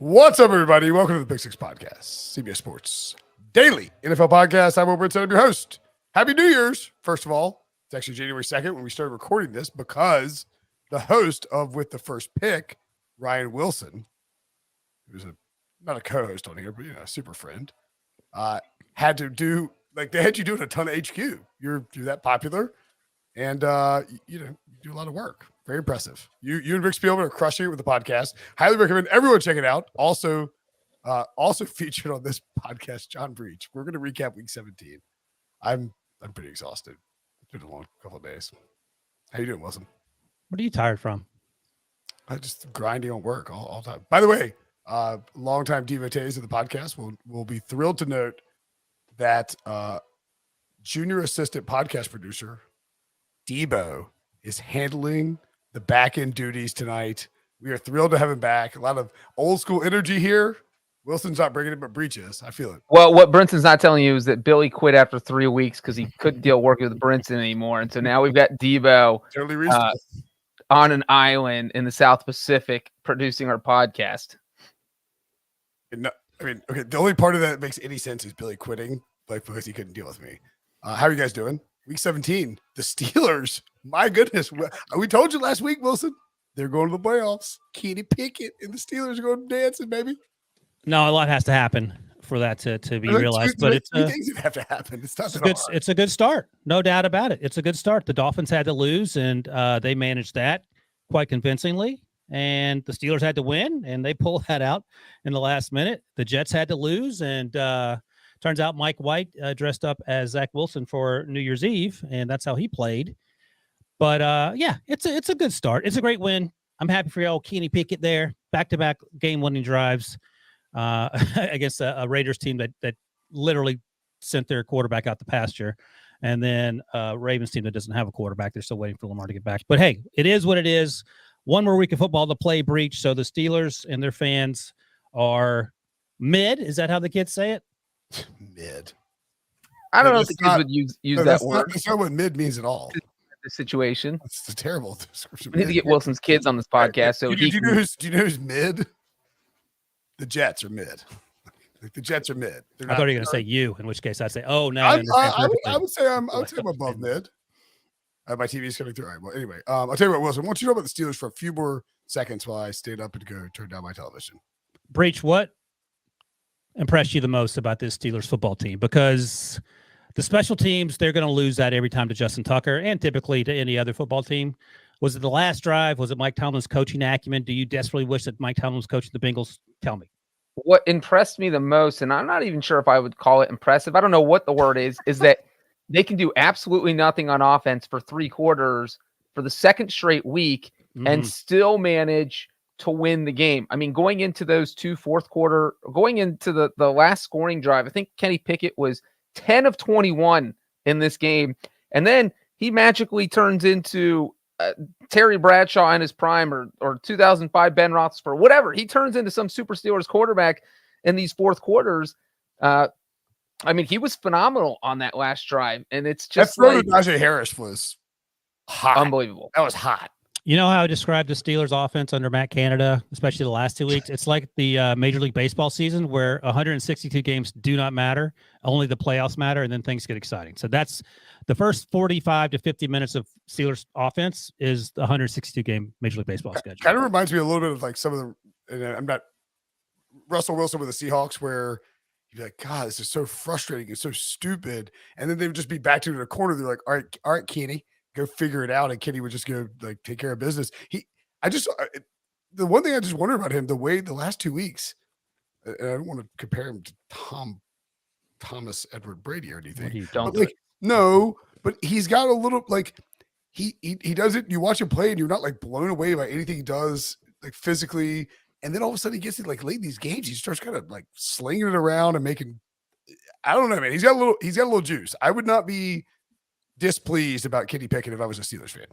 What's up, everybody? Welcome to the Big Six Podcast, CBS Sports Daily NFL Podcast. I'm Brinson, I'm your host. Happy New Year's, first of all. It's actually January 2nd when we started recording this because the host of With the First Pick, Ryan Wilson, who's not a co-host on here, but a super friend, had to do, they had you doing a ton of HQ. You're that popular, and you do a lot of work. Very impressive. You and Rick Spielman are crushing it with the podcast. Highly recommend everyone check it out. Also featured on this podcast, John Breech. We're going to recap Week 17. I'm pretty exhausted. It's been a long couple of days. How you doing, Wilson? What are you tired from? I'm just grinding on work all the time. By the way, longtime devotees of the podcast will be thrilled to note that junior assistant podcast producer Debo is handling the back-end duties tonight. We are thrilled to have him back. A lot of old school energy here. Wilson's not bringing it, but Breech is. I feel it. Well, what Brinson's not telling you is that Billy quit after 3 weeks because he couldn't deal working with Brinson anymore. And so now we've got Debo Totally on an island in the South Pacific producing our podcast. No, okay, the only part of that makes any sense is Billy quitting, because he couldn't deal with me. How are you guys doing? Week 17, the Steelers. My goodness. We told you last week, Wilson, they're going to the playoffs. Kenny Pickett and the Steelers are going dancing, baby. No, a lot has to happen for that to be realized. But it's things that have to happen. It's a good start. No doubt about it. It's a good start. The Dolphins had to lose, and they managed that quite convincingly. And the Steelers had to win, and they pulled that out in the last minute. The Jets had to lose, and turns out Mike White dressed up as Zach Wilson for New Year's Eve, and that's how he played. But yeah, it's a good start. It's a great win. I'm happy for old Kenny Pickett there. Back-to-back game-winning drives against a Raiders team that literally sent their quarterback out the pasture, and then Ravens team that doesn't have a quarterback. They're still waiting for Lamar to get back. But hey, it is what it is. One more week of football to play, Breech. So the Steelers and their fans are mid. Is that how the kids say it? Mid. I don't know if the kids would use that word. That's not what mid means at all. The situation. It's a terrible description. We need to get Wilson's kids on this podcast. So do you know who's mid? The Jets are mid. The Jets are mid. I thought you were going to say you, in which case I'd say, oh, no. I would say I'm above mid. My TV's coming through. All right. Well, anyway, I'll tell you what, Wilson. I want you to know about the Steelers for a few more seconds while I stayed up and go turn down my television. Breech, what impressed you the most about this Steelers football team? Because the special teams, they're going to lose that every time to Justin Tucker and typically to any other football team. Was it the last drive? Was it Mike Tomlin's coaching acumen? Do you desperately wish that Mike Tomlin was coaching the Bengals? Tell me. What impressed me the most, and I'm not even sure if I would call it impressive, I don't know what the word is that they can do absolutely nothing on offense for 3 quarters for the second straight week and still manage to win the game. I mean, going into those 2 fourth quarter, going into the last scoring drive, I think Kenny Pickett was 10 of 21 in this game. And then he magically turns into Terry Bradshaw in his prime or 2005 Ben Roethlisberger, whatever. He turns into some Super Steelers quarterback in these fourth quarters. I mean, he was phenomenal on that last drive, and it's just that throw to Najee Harris was hot. Unbelievable. That was hot. You know how I described the Steelers offense under Matt Canada, especially the last 2 weeks? It's like the Major League Baseball season where 162 games do not matter. Only the playoffs matter, and then things get exciting. So that's the first 45 to 50 minutes of Steelers offense is the 162-game Major League Baseball schedule. Kind of reminds me a little bit of like some of the, and I'm not, Russell Wilson with the Seahawks where you're like, God, this is so frustrating and so stupid. And then they would just be back to the corner. They're like, all right, Kenny, go figure it out. And Kenny would just go take care of business. The one thing I just wonder about him, the last 2 weeks, and I don't want to compare him to Thomas Edward Brady or anything. No, but he's got a little he does it. You watch him play and you're not blown away by anything he does physically. And then all of a sudden he gets it late in these games. He starts kind of slinging it around and making, I don't know, man. He's got a little juice. I would not be displeased about Kenny Pickett if I was a Steelers fan.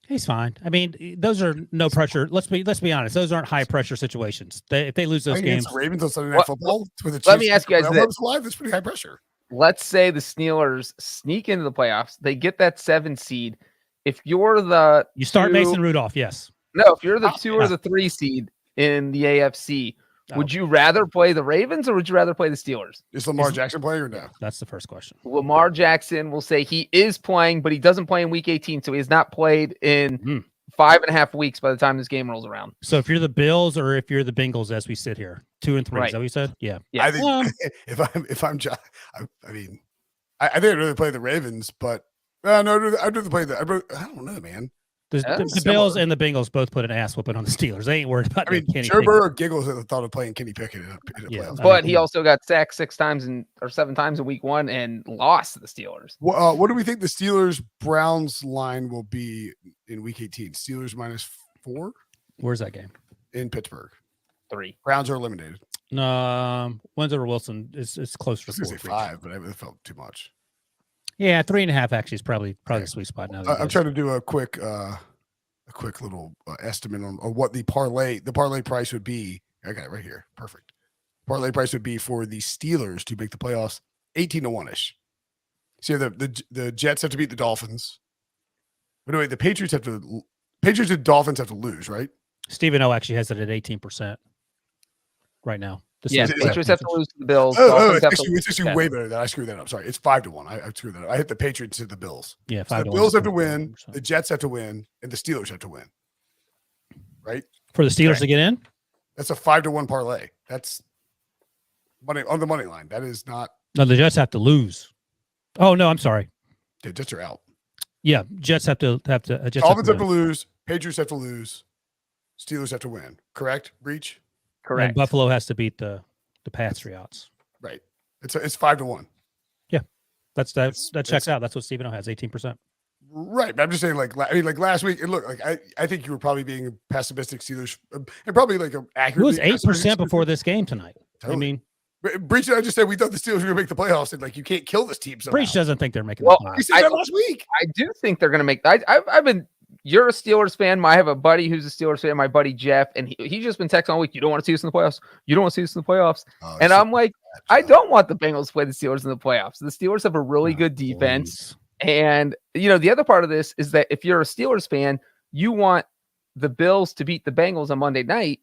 He's fine. I mean, those are no pressure. Let's be honest. Those aren't high pressure situations. If they lose those games, Ravens on Sunday Night Football. Let me ask you guys this: that's pretty high pressure. Let's say the Steelers sneak into the playoffs. They get that 7 seed. If you're you start Mason Rudolph, yes. No, if you're the 2 or the 3 seed in the AFC, Would you rather play the Ravens or would you rather play the Steelers? Is Lamar Jackson playing or no? That's the first question. Lamar Jackson will say he is playing, but he doesn't play in week 18, so he has not played in 5.5 weeks by the time this game rolls around. So if you're the Bills or if you're the Bengals as we sit here, 2 and 3, is that what you said? Yeah. I think if I'm John, I mean, I think I'd rather play the Ravens, but no, I'd rather play I don't know, man. The Bills and the Bengals both put an ass whooping on the Steelers. They ain't worried about. I mean, Kenny Joe Burrow giggles at the thought of playing Kenny Pickett in a playoff. But he also got sacked 6 times or 7 times in week 1 and lost to the Steelers. What do we think the Steelers-Browns line will be in week 18? Steelers -4? Where's that game? In Pittsburgh. 3. Browns are eliminated. Wins over Wilson is closer to 4. 5, but it felt too much. Yeah, 3.5 actually is probably the sweet spot now. I'm trying to do a quick little estimate on what the parlay price would be. I got it right here. Perfect. Parlay price would be for the Steelers to make the playoffs 18-1-ish. So the Jets have to beat the Dolphins. But anyway, the Patriots and Dolphins have to lose, right? Stephen O actually has it at 18% right now. Yeah, Patriots have to lose to the Bills. It's actually way better than I screwed that up. Sorry, it's 5-1. I screwed that up. I hit the Patriots and the Bills. Yeah, 5-1. So the Bills have to win, the Jets have to win, and the Steelers have to win. Right? For the Steelers to get in? That's a 5-1 parlay. That's money on the money line. That is not. No, the Jets have to lose. Oh no, I'm sorry. The Jets are out. Yeah, Jets have to. Dolphins have to lose. Patriots have to lose. Steelers have to win. Correct? Breach. Correct. And Buffalo has to beat the Patriots. Right. It's 5-1. Yeah, that checks out. That's what Stephen O has, 18%. Right, but I'm just saying, like last week, it looked like I think you were probably being pessimistic Steelers, and probably like accurate. It was 8% before this game tonight. Totally. I mean, Breach and I just said we thought the Steelers were going to make the playoffs, and like you can't kill this team. Somehow. Breach doesn't think they're making the playoffs. You said that last week. I do think they're going to make. I've been. You're a Steelers fan. I have a buddy who's a Steelers fan, my buddy Jeff, and he's just been texting all week. You don't want to see us in the playoffs. You don't want to see us in the playoffs. And I'm like, I don't want the Bengals to play the Steelers in the playoffs. The Steelers have a really good defense. And, the other part of this is that if you're a Steelers fan, you want the Bills to beat the Bengals on Monday night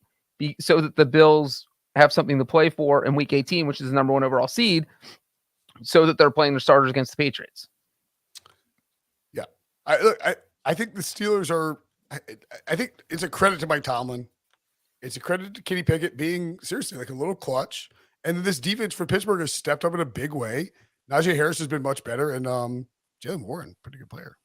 so that the Bills have something to play for in week 18, which is the number 1 overall seed, so that they're playing their starters against the Patriots. Yeah. I think the Steelers are I think it's a credit to Mike Tomlin. It's a credit to Kenny Pickett being seriously like a little clutch. And this defense for Pittsburgh has stepped up in a big way. Najee Harris has been much better, and Jalen Warren, pretty good player.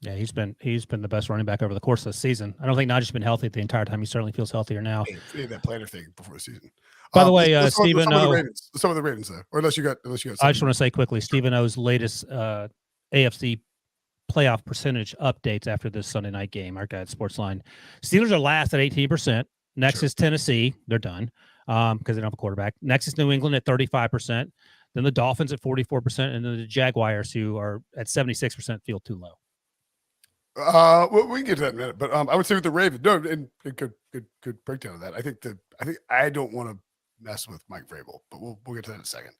Yeah, he's been the best running back over the course of the season. I don't think Najee's been healthy the entire time. He certainly feels healthier now. That planner thing before the season. By the way, Stephen O. Some of the Ravens though, or unless you got. I just want to say quickly, Stephen O's latest AFC playoff percentage updates after this Sunday night game. Our guy at Sportsline, Steelers are last at 18%. Next is Tennessee. They're done because they don't have a quarterback. Next is New England at 35%. Then the Dolphins at 44%, and then the Jaguars, who are at 76%, feel too low. Well, we can get to that in a minute, but I would say with the Ravens, no, and good breakdown of that. I think I don't want to mess with Mike Vrabel, but we'll get to that in a second.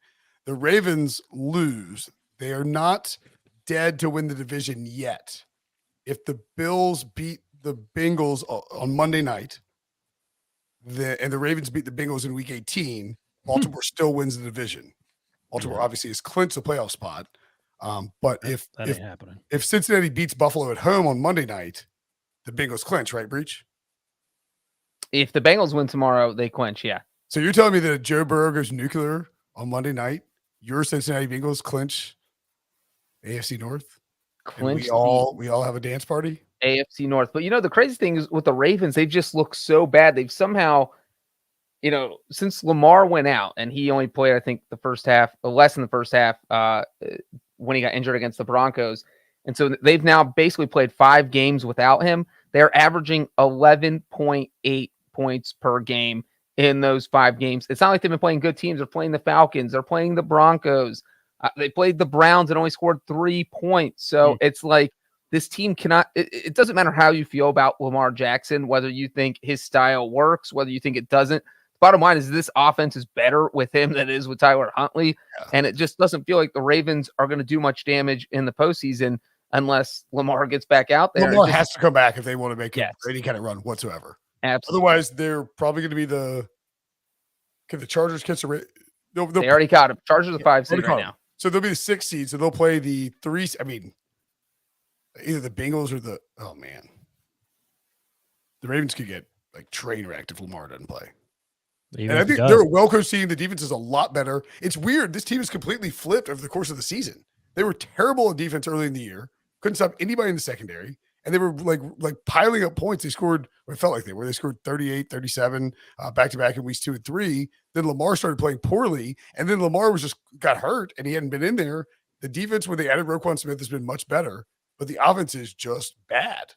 The Ravens lose. They are not dead to win the division yet. If the Bills beat the Bengals on Monday night, and the Ravens beat the Bengals in Week 18, Baltimore still wins the division. Baltimore obviously has clinched the playoff spot. But if Cincinnati beats Buffalo at home on Monday night, the Bengals clinch, right, Breach? If the Bengals win tomorrow, they clinch, yeah. So you're telling me that if Joe Burrow goes nuclear on Monday night, your Cincinnati Bengals clinch AFC North? Clinch. We all have a dance party? AFC North. But the crazy thing is with the Ravens, they've just looked so bad. They've somehow, since Lamar went out and he only played, I think, the first half, less than the first half, when he got injured against the Broncos. And so they've now basically played 5 games without him. They're averaging 11.8 points per game in those 5 games. It's not like they've been playing good teams. They're playing the Falcons. They're playing the Broncos. They played the Browns and only scored 3 points. So it's like this team cannot, it doesn't matter how you feel about Lamar Jackson, whether you think his style works, whether you think it doesn't. Bottom line is this offense is better with him than it is with Tyler Huntley. Yeah. And it just doesn't feel like the Ravens are going to do much damage in the postseason unless Lamar gets back out there. Lamar has to come back if they want to make any kind of run whatsoever. Absolutely. Otherwise, they're probably going to be the Can the Chargers catch the Ravens? They already caught him. Chargers are 5 seed right now. So they'll be the 6th seed. So they'll play the 3. I mean, either the Bengals or the Ravens could get like train wrecked if Lamar doesn't play. Even and I if he think does. they're a well-coached team. The defense is a lot better. It's weird. This team is completely flipped over the course of the season. They were terrible on defense early in the year. Couldn't stop anybody in the secondary. And they were like piling up points. They scored, or it felt like they scored 38, 37 back-to-back in weeks 2 and 3. Then Lamar started playing poorly. And then Lamar got hurt and he hadn't been in there. The defense, when they added Roquan Smith, has been much better. But the offense is just bad.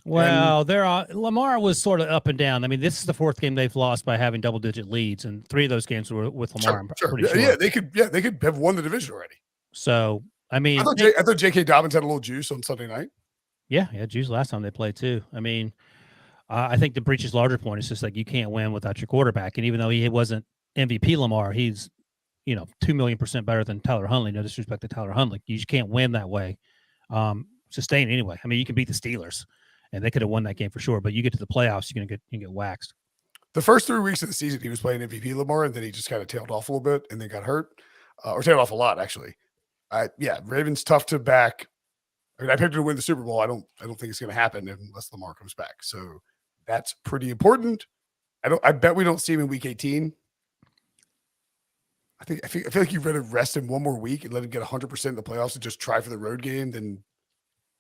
Well, Lamar was sort of up and down. I mean, this is the 4th game they've lost by having double-digit leads, and 3 of those games were with Lamar. I'm pretty sure. Yeah, they could have won the division already. So, I mean, I thought J.K. Dobbins had a little juice on Sunday night. Yeah, juice last time they played too. I mean, I think the Breech's larger point is just like you can't win without your quarterback. And even though he wasn't MVP Lamar, he's 2,000,000% better than Tyler Huntley. No disrespect to Tyler Huntley, you just can't win that way. Sustain anyway. I mean, you can beat the Steelers, and they could have won that game for sure. But you get to the playoffs, you're gonna get waxed. The first 3 weeks of the season, he was playing MVP Lamar, and then he just kind of tailed off a little bit, and then got hurt, or tailed off a lot actually. Ravens tough to back. I mean, I picked him to win the Super Bowl. I don't think it's going to happen unless Lamar comes back. So that's pretty important. I bet we don't see him in week 18. I feel like you'd rather rest him one more week and let him get 100% in the playoffs and just try for the road game than.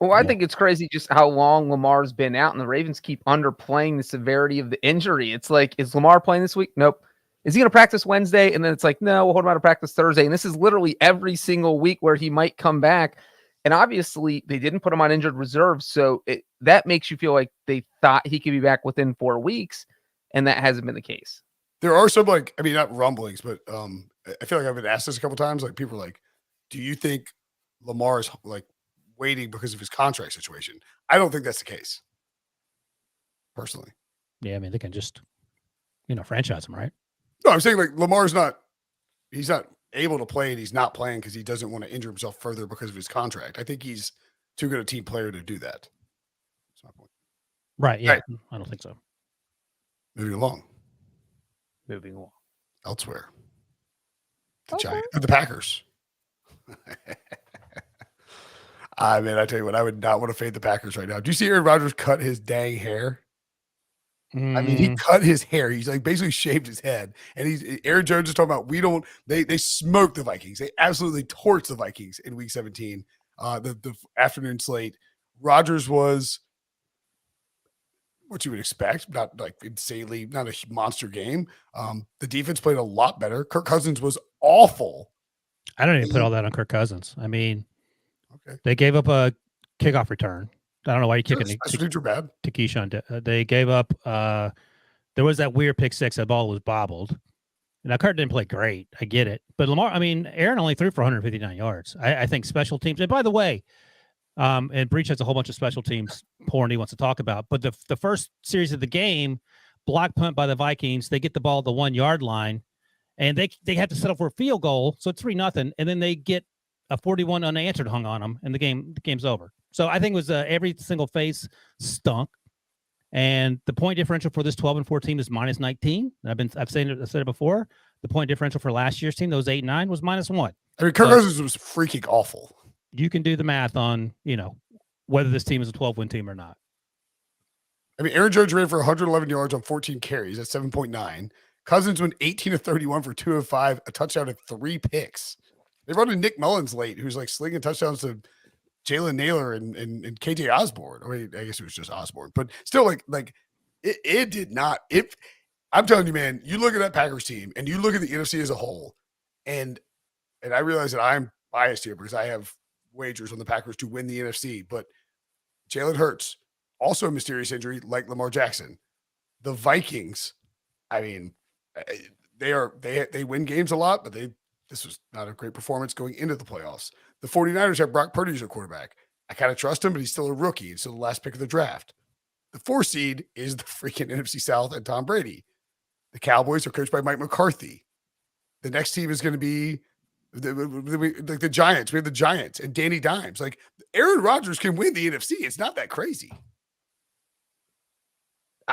Well, I think it's crazy just how long Lamar's been out, and the Ravens keep underplaying the severity of the injury. It's like, is Lamar playing this week? Nope. Is he going to practice Wednesday? And then it's like, no, we'll hold him out of practice Thursday. And this is literally every single week where he might come back. And obviously, they didn't put him on injured reserve, so that makes you feel like they thought he could be back within 4 weeks, and that hasn't been the case. There are some not rumblings, but I feel like I've been asked this a couple times. Like people are like, "Do you think Lamar is waiting because of his contract situation?" I don't think that's the case, personally. Yeah, I mean they can just franchise him, right? No, I'm saying Lamar's not. He's not able to play, and he's not playing because he doesn't want to injure himself further because of his contract. I think he's too good a team player to do that. That's my point. Right. Yeah. Right. I don't think so. Moving along. Elsewhere. The Packers. I tell you what, I would not want to fade the Packers right now. Do you see Aaron Rodgers cut his dang hair? I mean, he cut his hair. He's basically shaved his head. And Aaron Jones is talking about they smoked the Vikings. They absolutely torched the Vikings in week 17. The afternoon slate. Rodgers was what you would expect, not insanely, not a monster game. The defense played a lot better. Kirk Cousins was awful. I don't even put all that on Kirk Cousins. I mean, they gave up a kickoff return. I don't know why you're kicking to Keyshawn. They gave up. There was that weird pick six. That ball was bobbled. Now, Kirk didn't play great. I get it. But Aaron only threw for 159 yards. I think special teams. And by the way, and Breech has a whole bunch of special teams porn he wants to talk about. But the first series of the game, block punt by the Vikings, they get the ball at the 1 yard line, and they have to settle for a field goal. So it's 3-0. And then they get a 41 unanswered hung on them, and the game's over. So I think it was every single face stunk, and the point differential for this 12-4 team is -19. I've said it before. The point differential for last year's team, that was 8-9, was -1. I mean, Kirk Cousins was freaking awful. You can do the math on whether this team is a 12-win team or not. I mean, Aaron Jones ran for 111 yards on 14 carries. That's 7.9. Cousins went 18 of 31 for 205, a touchdown and 3 picks. They brought in Nick Mullins late, who's slinging touchdowns to Jalen Naylor and KJ Osborne. I mean, I guess it was just Osborne, but still, it did not. I'm telling you, man, you look at that Packers team and you look at the NFC as a whole, and I realize that I'm biased here because I have wagers on the Packers to win the NFC, but Jalen Hurts, also a mysterious injury like Lamar Jackson. The Vikings, I mean, they win games a lot, but this was not a great performance going into the playoffs. The 49ers have Brock Purdy as their quarterback. I kind of trust him, but he's still a rookie. He's still the last pick of the draft. The 4 seed is the freaking NFC South and Tom Brady. The Cowboys are coached by Mike McCarthy. The next team is going to be the Giants. We have the Giants and Danny Dimes. Aaron Rodgers can win the NFC. It's not that crazy.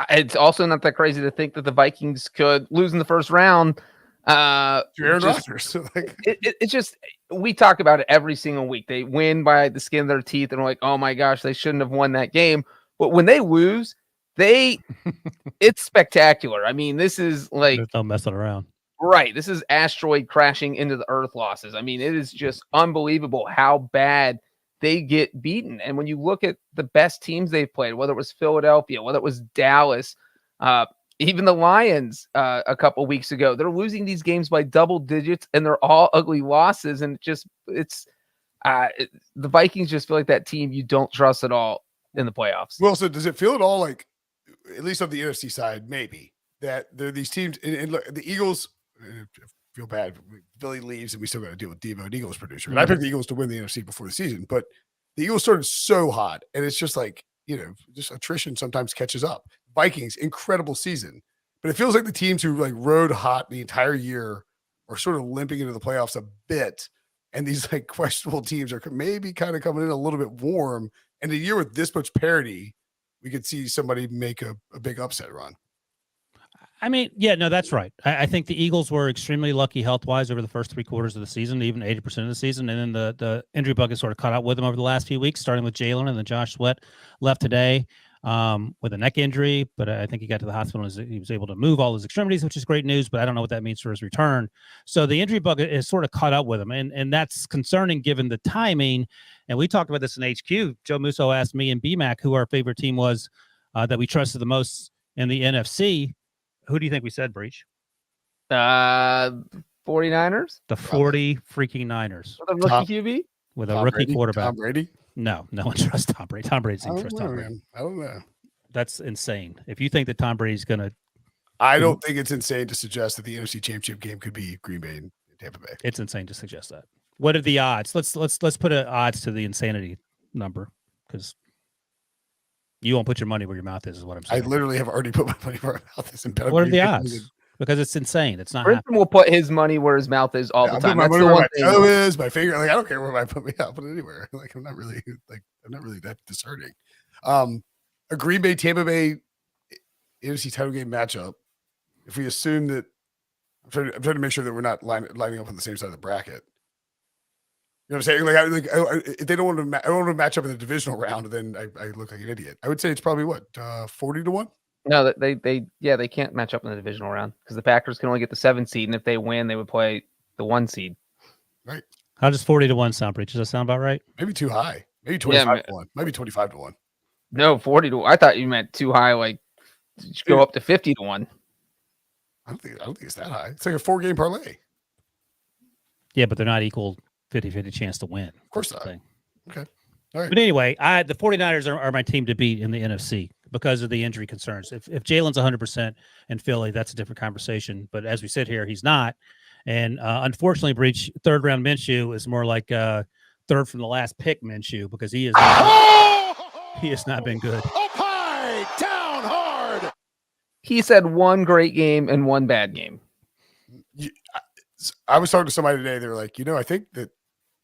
It's also not that crazy to think that the Vikings could lose in the first round Aaron Just- Rodgers. Like, it's just, we talk about it every single week. They win by the skin of their teeth, and we're like, oh my gosh, they shouldn't have won that game. But when they lose, it's spectacular. I mean, this is like, There's no messing around. right, this is asteroid crashing into the earth losses. I mean, it is just unbelievable how bad they get beaten. And when you look at the best teams they've played, whether it was Philadelphia, whether it was Dallas, even the Lions a couple weeks ago, they're losing these games by double digits, and they're all ugly losses. And the Vikings just feel like that team you don't trust at all in the playoffs. well, so does it feel at all like, at least on the NFC side, maybe that there are these teams, and look, the Eagles, I feel bad. Billy leaves, and we still got to deal with Devo, an Eagles producer. And I picked the Eagles to win the NFC before the season, but the Eagles started so hot, and it's just like, just attrition sometimes catches up. Vikings, incredible season, but it feels like the teams who like rode hot the entire year are sort of limping into the playoffs a bit, and these like questionable teams are maybe kind of coming in a little bit warm. And a year with this much parity, we could see somebody make a big upset run. I mean, yeah, no, that's right. I think the Eagles were extremely lucky health-wise over the first 3 quarters of the season, even 80% of the season. And then the injury bug has sort of caught up with them over the last few weeks, starting with Jalen, and then Josh Sweat left today with a neck injury. But I think he got to the hospital and he was able to move all his extremities, which is great news, but I don't know what that means for his return. So the injury bug is sort of caught up with him, and that's concerning given the timing. And we talked about this in HQ. Joe Musso asked me and BMAC who our favorite team was that we trusted the most in the NFC. Who do you think we said, Breech? 49ers? The 40 freaking Niners. With a rookie QB? With a Tom rookie Brady? quarterback. Tom Brady? No one trusts Tom Brady. Tom Brady I doesn't don't trust know, Tom Brady. man. I don't know. That's insane. If you think that Tom Brady's going to, I don't think it's insane to suggest that the NFC Championship game could be Green Bay and Tampa Bay. it's insane to suggest that. What are the odds? Let's put an odds to the insanity number, because you won't put your money where your mouth is what I'm I saying. literally have already put my money where my mouth is. And bet on What are Green the Bay. odds? Because it's insane. It's not Brinson happening. will put his money where his mouth is all Yeah, the I put time. my That's money the where one my thing. toe is, my finger. Like, I don't care where I put me. I'll put it anywhere. Like, I'm not really that discerning. A Green Bay Tampa Bay NFC title game matchup. If we assume that, I'm trying to make sure that we're not lining up on the same side of the bracket. You know what I'm saying? Like, if they don't want to, I don't want to match up in the divisional round, then I look like an idiot. I would say it's probably what 40-1. No, they can't match up in the divisional round because the Packers can only get the 7 seed, and if they win, they would play the 1 seed. Right? How does 40-1 sound, Breech? Does that sound about right? Maybe too high. Maybe Yeah, 25-1. Maybe 25-1. No, 40-1. I thought you meant too high, like go up to 50-1. I don't think it's that high. It's like a 4-game parlay. Yeah, but they're not equal 50-50 chance to win. Of course That's the not. thing. Okay. All right. But anyway, the 49ers are my team to beat in the NFC because of the injury concerns. If Jalen's 100% in Philly, that's a different conversation. But as we sit here, he's not. And unfortunately, Breech, third round Minshew is more like third from the last pick Minshew because he has not been good. Down hard. He's had 1 great game and 1 bad game. I was talking to somebody today. They were like, I think that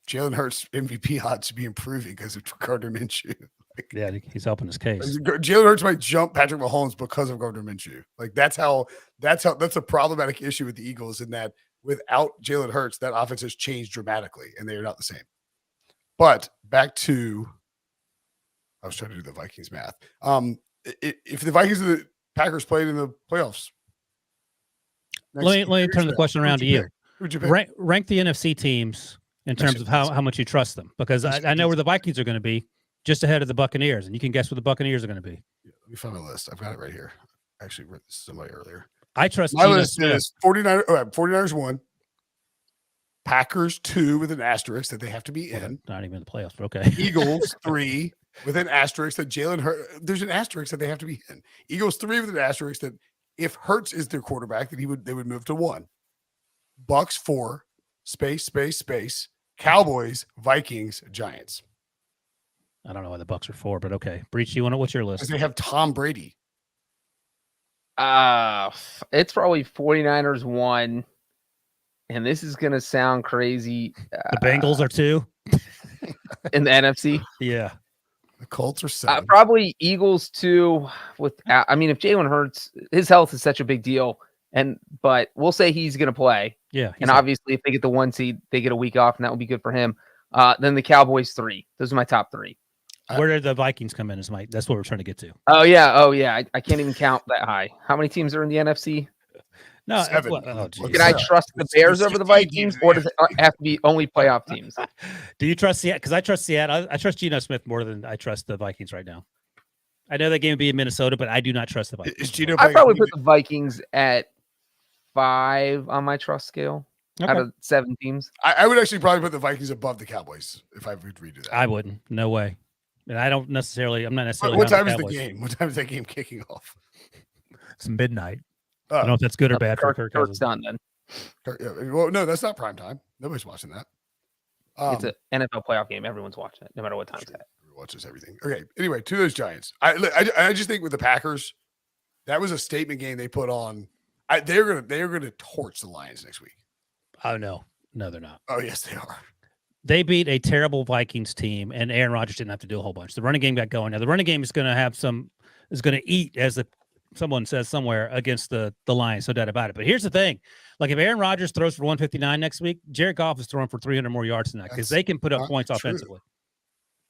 Jalen Hurts MVP odds should be improving because of Gardner Minshew. Yeah, he's helping his case. Jalen Hurts might jump Patrick Mahomes because of Gardner Minshew. Like that's a problematic issue with the Eagles in that without Jalen Hurts, that offense has changed dramatically and they are not the same. But back to, I was trying to do the Vikings math. If the Vikings and the Packers played in the playoffs, let me turn the question around to you. Who'd you pick? Rank the NFC teams in terms of how much you trust them, because I know where the Vikings are going to be, just ahead of the Buccaneers, and you can guess where the Buccaneers are going to be. Yeah, let me find my list. I've got it right here. I actually read this to somebody earlier. I trust My Geno list Smith. is 49ers 1, Packers 2 with an asterisk that they have to be in. Not even in the playoffs, but okay. Eagles 3 with an asterisk that Jalen Hurts. There's an asterisk that they have to be in. Eagles 3 with an asterisk that if Hurts is their quarterback, then they would move to 1. Bucs 4, space. Cowboys, Vikings, Giants. I don't know why the Bucs are 4, but okay. Breech, what's your list? Because they have Tom Brady. It's probably 49ers 1, and this is gonna sound crazy. The Bengals are 2 in the NFC. Yeah. The Colts are 7. Probably Eagles 2. If Jalen Hurts, his health is such a big deal. But we'll say he's going to play. Yeah. And obviously, if they get the 1 seed, they get a week off, and that will be good for him. Then the Cowboys 3. Those are my top 3. Where did the Vikings come in? That's what we're trying to get to. Oh yeah. I can't even count that high. How many teams are in the NFC? No, 7. Can I trust the Bears over the Vikings, or does it have to be only playoff teams? Do you trust Seattle? Because I trust Seattle. I trust Geno Smith more than I trust the Vikings right now. I know that game would be in Minnesota, but I do not trust the Vikings. I probably put the Vikings at 5 on my trust scale out of 7 teams. I would actually probably put the Vikings above the Cowboys if I would redo that. I wouldn't. No way. And I'm not necessarily. What time is the game? What time is that game kicking off? It's midnight. I don't know if that's good or bad for Kirk Cousins. Done then. Well, no, that's not prime time. Nobody's watching that. It's an NFL playoff game. Everyone's watching it, no matter what time it's at. Everyone watches everything. Okay. Anyway, to those Giants. I just think with the Packers, that was a statement game they put on. They're gonna torch the Lions next week. Oh no, they're not. Oh yes, they are. They beat a terrible Vikings team, and Aaron Rodgers didn't have to do a whole bunch. The running game got going. Now the running game is going to eat, as someone says somewhere, against the Lions. No doubt about it. But here's the thing: like if Aaron Rodgers throws for 159 next week, Jared Goff is throwing for 300 more yards than that because they can put up points offensively.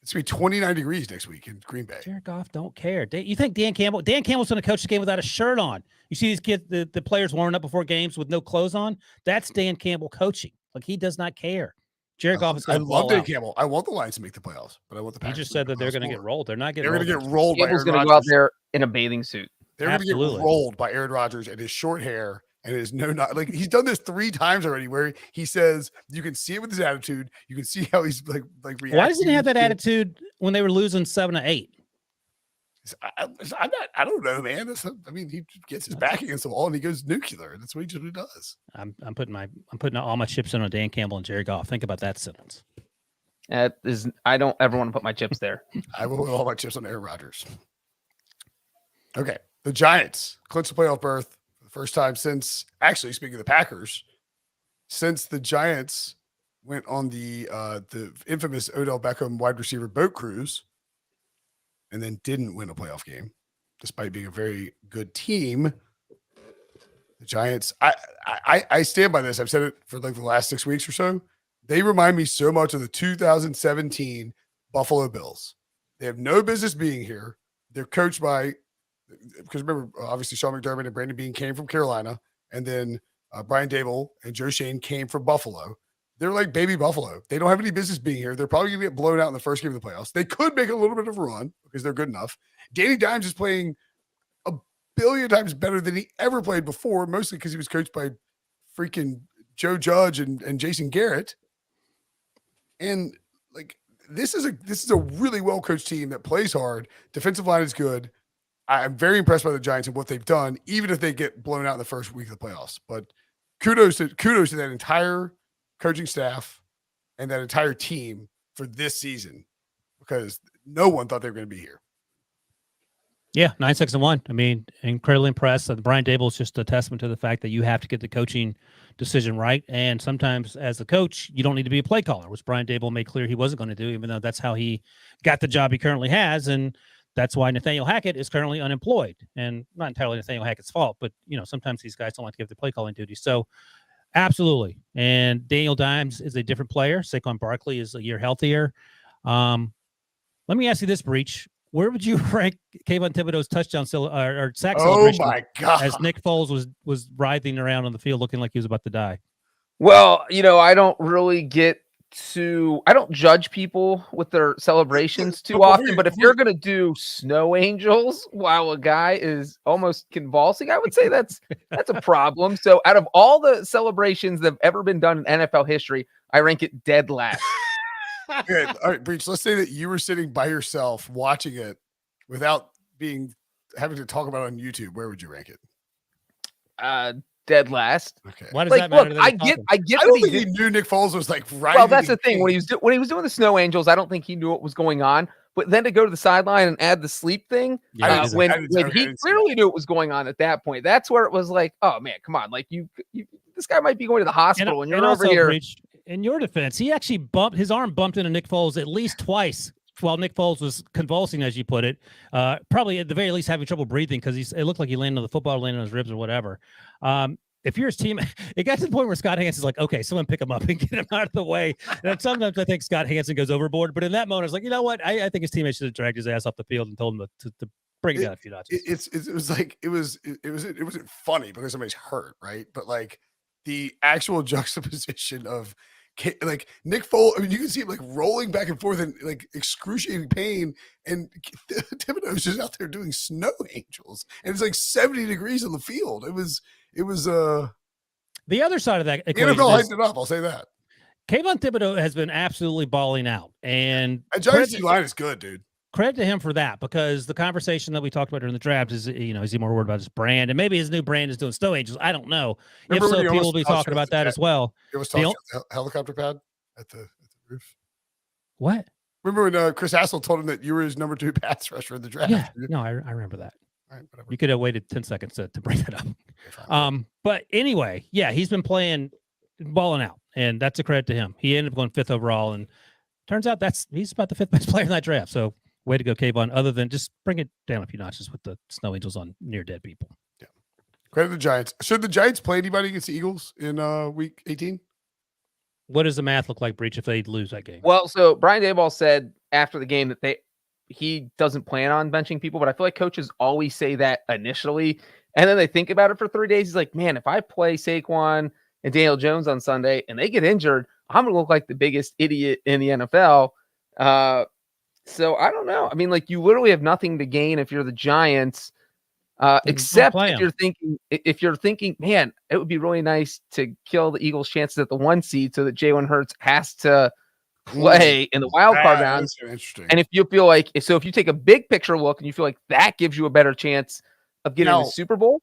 It's going to be 29 degrees next week in Green Bay. Jared Goff don't care. You think Dan Campbell's going to coach the game without a shirt on? You see these kids, the players warming up before games with no clothes on? That's Dan Campbell coaching. Like he does not care. Jared Goff is going to love Dan Campbell. I want the Lions to make the playoffs, but I want the Packers. You just said that they're going to get rolled. They're not getting rolled. They're going to get rolled by Aaron Rodgers. Campbell's going to go out there in a bathing suit. They're going to get rolled by Aaron Rodgers and his short hair and his like he's done this 3 times already where he says you can see it with his attitude. You can see how he's like reacting. Why doesn't he have that attitude when they were losing 7-8? I don't know, man. He gets his back against the wall and he goes nuclear. That's what he usually does. I'm putting all my chips in on Dan Campbell and Jared Goff. Think about that sentence. I don't ever want to put my chips there. I will put all my chips on Aaron Rodgers. Okay. The Giants clinch the playoff berth for the first time since, actually, speaking of the Packers, since the Giants went on the infamous Odell Beckham wide receiver boat cruise and then didn't win a playoff game, despite being a very good team. The Giants, I stand by this. I've said it for like the last 6 weeks or so. They remind me so much of the 2017 Buffalo Bills. They have no business being here. They're coached by, because remember, obviously Sean McDermott and Brandon Beane came from Carolina, and then Brian Dable and Joe Shane came from Buffalo. They're like baby Buffalo. They don't have any business being here. They're probably going to get blown out in the first game of the playoffs. They could make a little bit of a run because they're good enough. Danny Dimes is playing a billion times better than he ever played before, mostly because he was coached by freaking Joe Judge and Jason Garrett. And like this is a really well coached team that plays hard. Defensive line is good. I'm very impressed by the Giants and what they've done, even if they get blown out in the first week of the playoffs. But kudos to that entire coaching staff and that entire team for this season, because no one thought they were going to be here. Yeah, 9-6-1. I mean, incredibly impressed. Brian Dable is just a testament to the fact that you have to get the coaching decision right. And sometimes as a coach, you don't need to be a play caller, which Brian Dable made clear he wasn't going to do, even though that's how he got the job he currently has. And that's why Nathaniel Hackett is currently unemployed. And not entirely Nathaniel Hackett's fault, but, sometimes these guys don't like to give the play calling duty. So absolutely. And Daniel Dimes is a different player. Saquon Barkley is a year healthier. Let me ask you this, Breech. Where would you rank Kayvon Thibodeau's touchdown or sack celebration? Oh my God! As Nick Foles was writhing around on the field, looking like he was about to die. Well, I don't really I don't judge people with their celebrations too often. But if you're going to do snow angels while a guy is almost convulsing, I would say that's a problem. So, out of all the celebrations that have ever been done in NFL history, I rank it dead last. Good. All right, Breech, let's say that you were sitting by yourself watching it without having to talk about it on YouTube. Where would you rank it? Dead last. Okay. Why does that matter? Look, I get. I don't think he knew Nick Foles was like right. Well, that's the thing. When he was doing the snow angels, I don't think he knew what was going on. But then to go to the sideline and add the sleep thing, when he clearly knew what was going on at that point, that's where it was like, oh man, come on, like you this guy might be going to the hospital, and you're over here. In your defense, he actually his arm bumped into Nick Foles at least twice while Nick Foles was convulsing, as you put it, probably at the very least having trouble breathing because it looked like he landed on the football, landed on his ribs or whatever. If you're his team, it got to the point where Scott Hansen's like, okay, someone pick him up and get him out of the way. And sometimes I think Scott Hansen goes overboard, but in that moment, I was like, you know what? I think his teammates should have dragged his ass off the field and told him to bring it down a few notches. It wasn't funny because somebody's hurt, right? But like the actual juxtaposition of like Nick Foles, I mean, you can see him like rolling back and forth in like excruciating pain, and Thibodeau's just out there doing snow angels, and it's like 70 degrees on the field. It was the other side of that equation. NFL hyped it up. I'll say that. Kayvon Thibodeau has been absolutely balling out, and Giants line is good, dude. Credit to him for that, because the conversation that we talked about during the draft is, is he more worried about his brand, and maybe his new brand is doing snow angels. I don't know. Remember if so, people will be talking about that as well. It was talking about the helicopter pad at the roof. What? Remember when Chris Hassel told him that you were his number 2 pass rusher in the draft? Yeah, no, I remember that. All right, you could have waited 10 seconds to bring that up. Okay, but anyway, yeah, he's been balling out, and that's a credit to him. He ended up going 5th overall, and turns out he's about the 5th best player in that draft. So way to go, Kayvon, other than just bring it down a few notches with the snow angels on near dead people. Yeah. Credit to the Giants. Should the Giants play anybody against the Eagles in week 18? What does the math look like, Breech, if they lose that game? Well, so Brian Daboll said after the game that he doesn't plan on benching people, but I feel like coaches always say that initially, and then they think about it for 3 days. He's like, man, if I play Saquon and Daniel Jones on Sunday and they get injured, I'm going to look like the biggest idiot in the NFL. So I don't know. I mean, like, you literally have nothing to gain if you're the Giants, except if you're thinking, man, it would be really nice to kill the Eagles' chances at the 1 seed so that Jalen Hurts has to play in the wild card round. And if you feel like, if you take a big picture look and you feel like that gives you a better chance of getting the Super Bowl,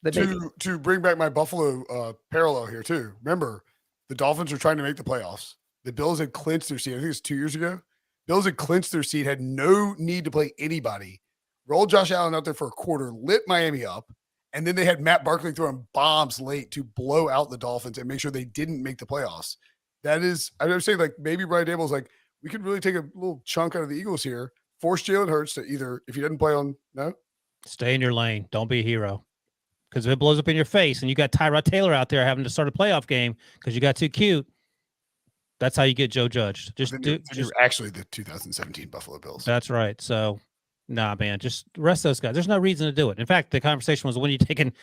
to bring back my Buffalo parallel here too. Remember, the Dolphins are trying to make the playoffs. The Bills had clinched their seat. I think it's 2 years ago. Bills had clinched their seat, had no need to play anybody. Rolled Josh Allen out there for a quarter, lit Miami up, and then they had Matt Barkley throwing bombs late to blow out the Dolphins and make sure they didn't make the playoffs. That is, I'm saying, like, maybe Brian Daboll's like, we could really take a little chunk out of the Eagles here, force Jalen Hurts to either, if he doesn't play stay in your lane. Don't be a hero. Because if it blows up in your face and you got Tyrod Taylor out there having to start a playoff game because you got too cute, that's how you get Joe Judged. You're actually the 2017 Buffalo Bills. That's right. So, nah, man, just rest those guys. There's no reason to do it. In fact, the conversation was, when are you taking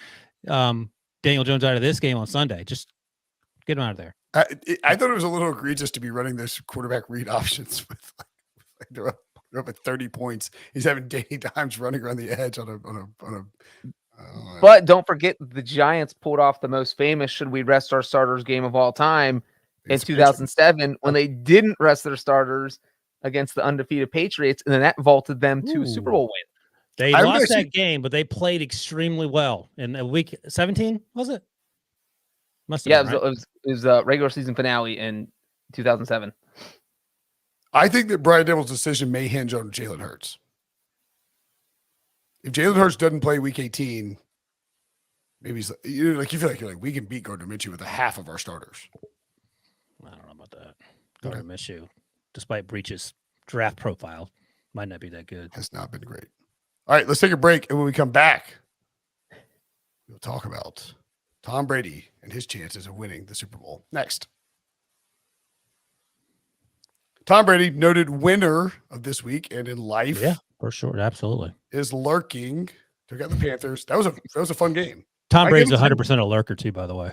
Daniel Jones out of this game on Sunday? Just get him out of there. I thought it was a little egregious to be running this quarterback read options with like they're up at 30 points. He's having Danny Dimes running around the edge on a. But don't forget, the Giants pulled off the most famous "should we rest our starters" game of all time in 2007 when they didn't rest their starters against the undefeated Patriots, and then that vaulted them to a Super Bowl win. They lost that game, but they played extremely well in week 17. Was it? Must have been, right? It was a regular season finale in 2007. I think that Brian Daboll's decision may hinge on Jalen Hurts. If Jalen Hurts doesn't play week 18, maybe he's like, you feel like we can beat Gardner Minshew with a half of our starters. I don't know about that. Gardner Minshew, despite Breech's draft profile, might not be that good. Has not been great. All right, let's take a break, and when we come back, we'll talk about Tom Brady and his chances of winning the Super Bowl. Next. Tom Brady, noted winner of this week and in life. Yeah, for sure. Absolutely. Is lurking. Took out the Panthers. That was a fun game. Tom Brady's 100% a lurker too, by the way.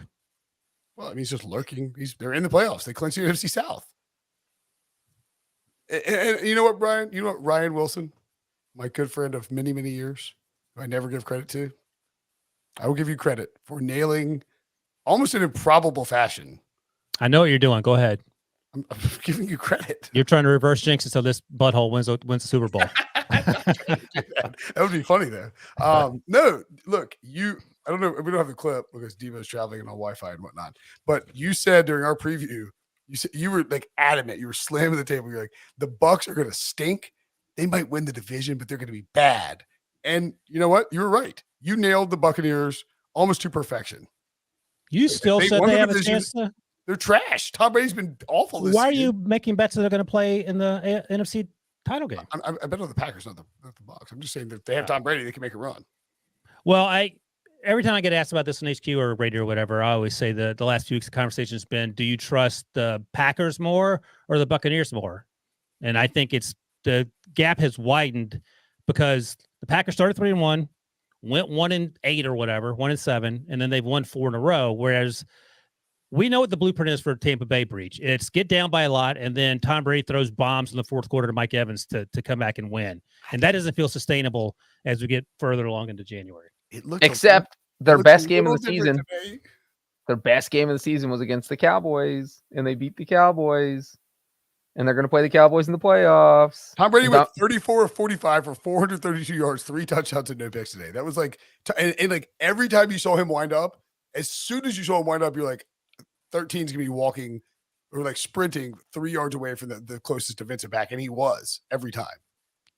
Well, I mean, he's just lurking. They're in the playoffs. They clinched the NFC South. And you know what, Brian? You know what, Ryan Wilson, my good friend of many, many years, who I never give credit to. I will give you credit for nailing almost in improbable fashion. I know what you're doing. Go ahead. I'm giving you credit. You're trying to reverse jinx until this butthole wins the Super Bowl. that would be funny, though. No, look, I don't know. We don't have the clip because Devo's traveling and on Wi-Fi and whatnot. But you said during our preview, you were like adamant. You were slamming the table. You're like, the Bucs are going to stink. They might win the division, but they're going to be bad. And you know what? You were right. You nailed the Buccaneers almost to perfection. You still said they have a chance to. They're trash. Tom Brady's been awful this Why are season. you making bets that they're going to play in the NFC Title game. I bet on the Packers, not the Bucs. I'm just saying that if they have Tom Brady, they can make a run. Well, every time I get asked about this on HQ or radio or whatever, I always say the last few weeks the conversation has been, do you trust the Packers more or the Buccaneers more? And I think the gap has widened because the Packers started 3-1, went 1-8 or whatever, 1-7, and then they've won 4 in a row. Whereas we know what the blueprint is for Tampa Bay Breech. It's get down by a lot, and then Tom Brady throws bombs in the fourth quarter to Mike Evans to come back and win. And that doesn't feel sustainable as we get further along into January. Except their best game of the season. Their best game of the season was against the Cowboys, and they beat the Cowboys. And they're going to play the Cowboys in the playoffs. Tom Brady went 34 of 45 for 432 yards, 3 touchdowns, and no picks today. That was like, and like every time you saw him wind up, as soon as you saw him wind up, you're like, 13's going to be walking or like sprinting 3 yards away from the closest defensive back. And he was every time.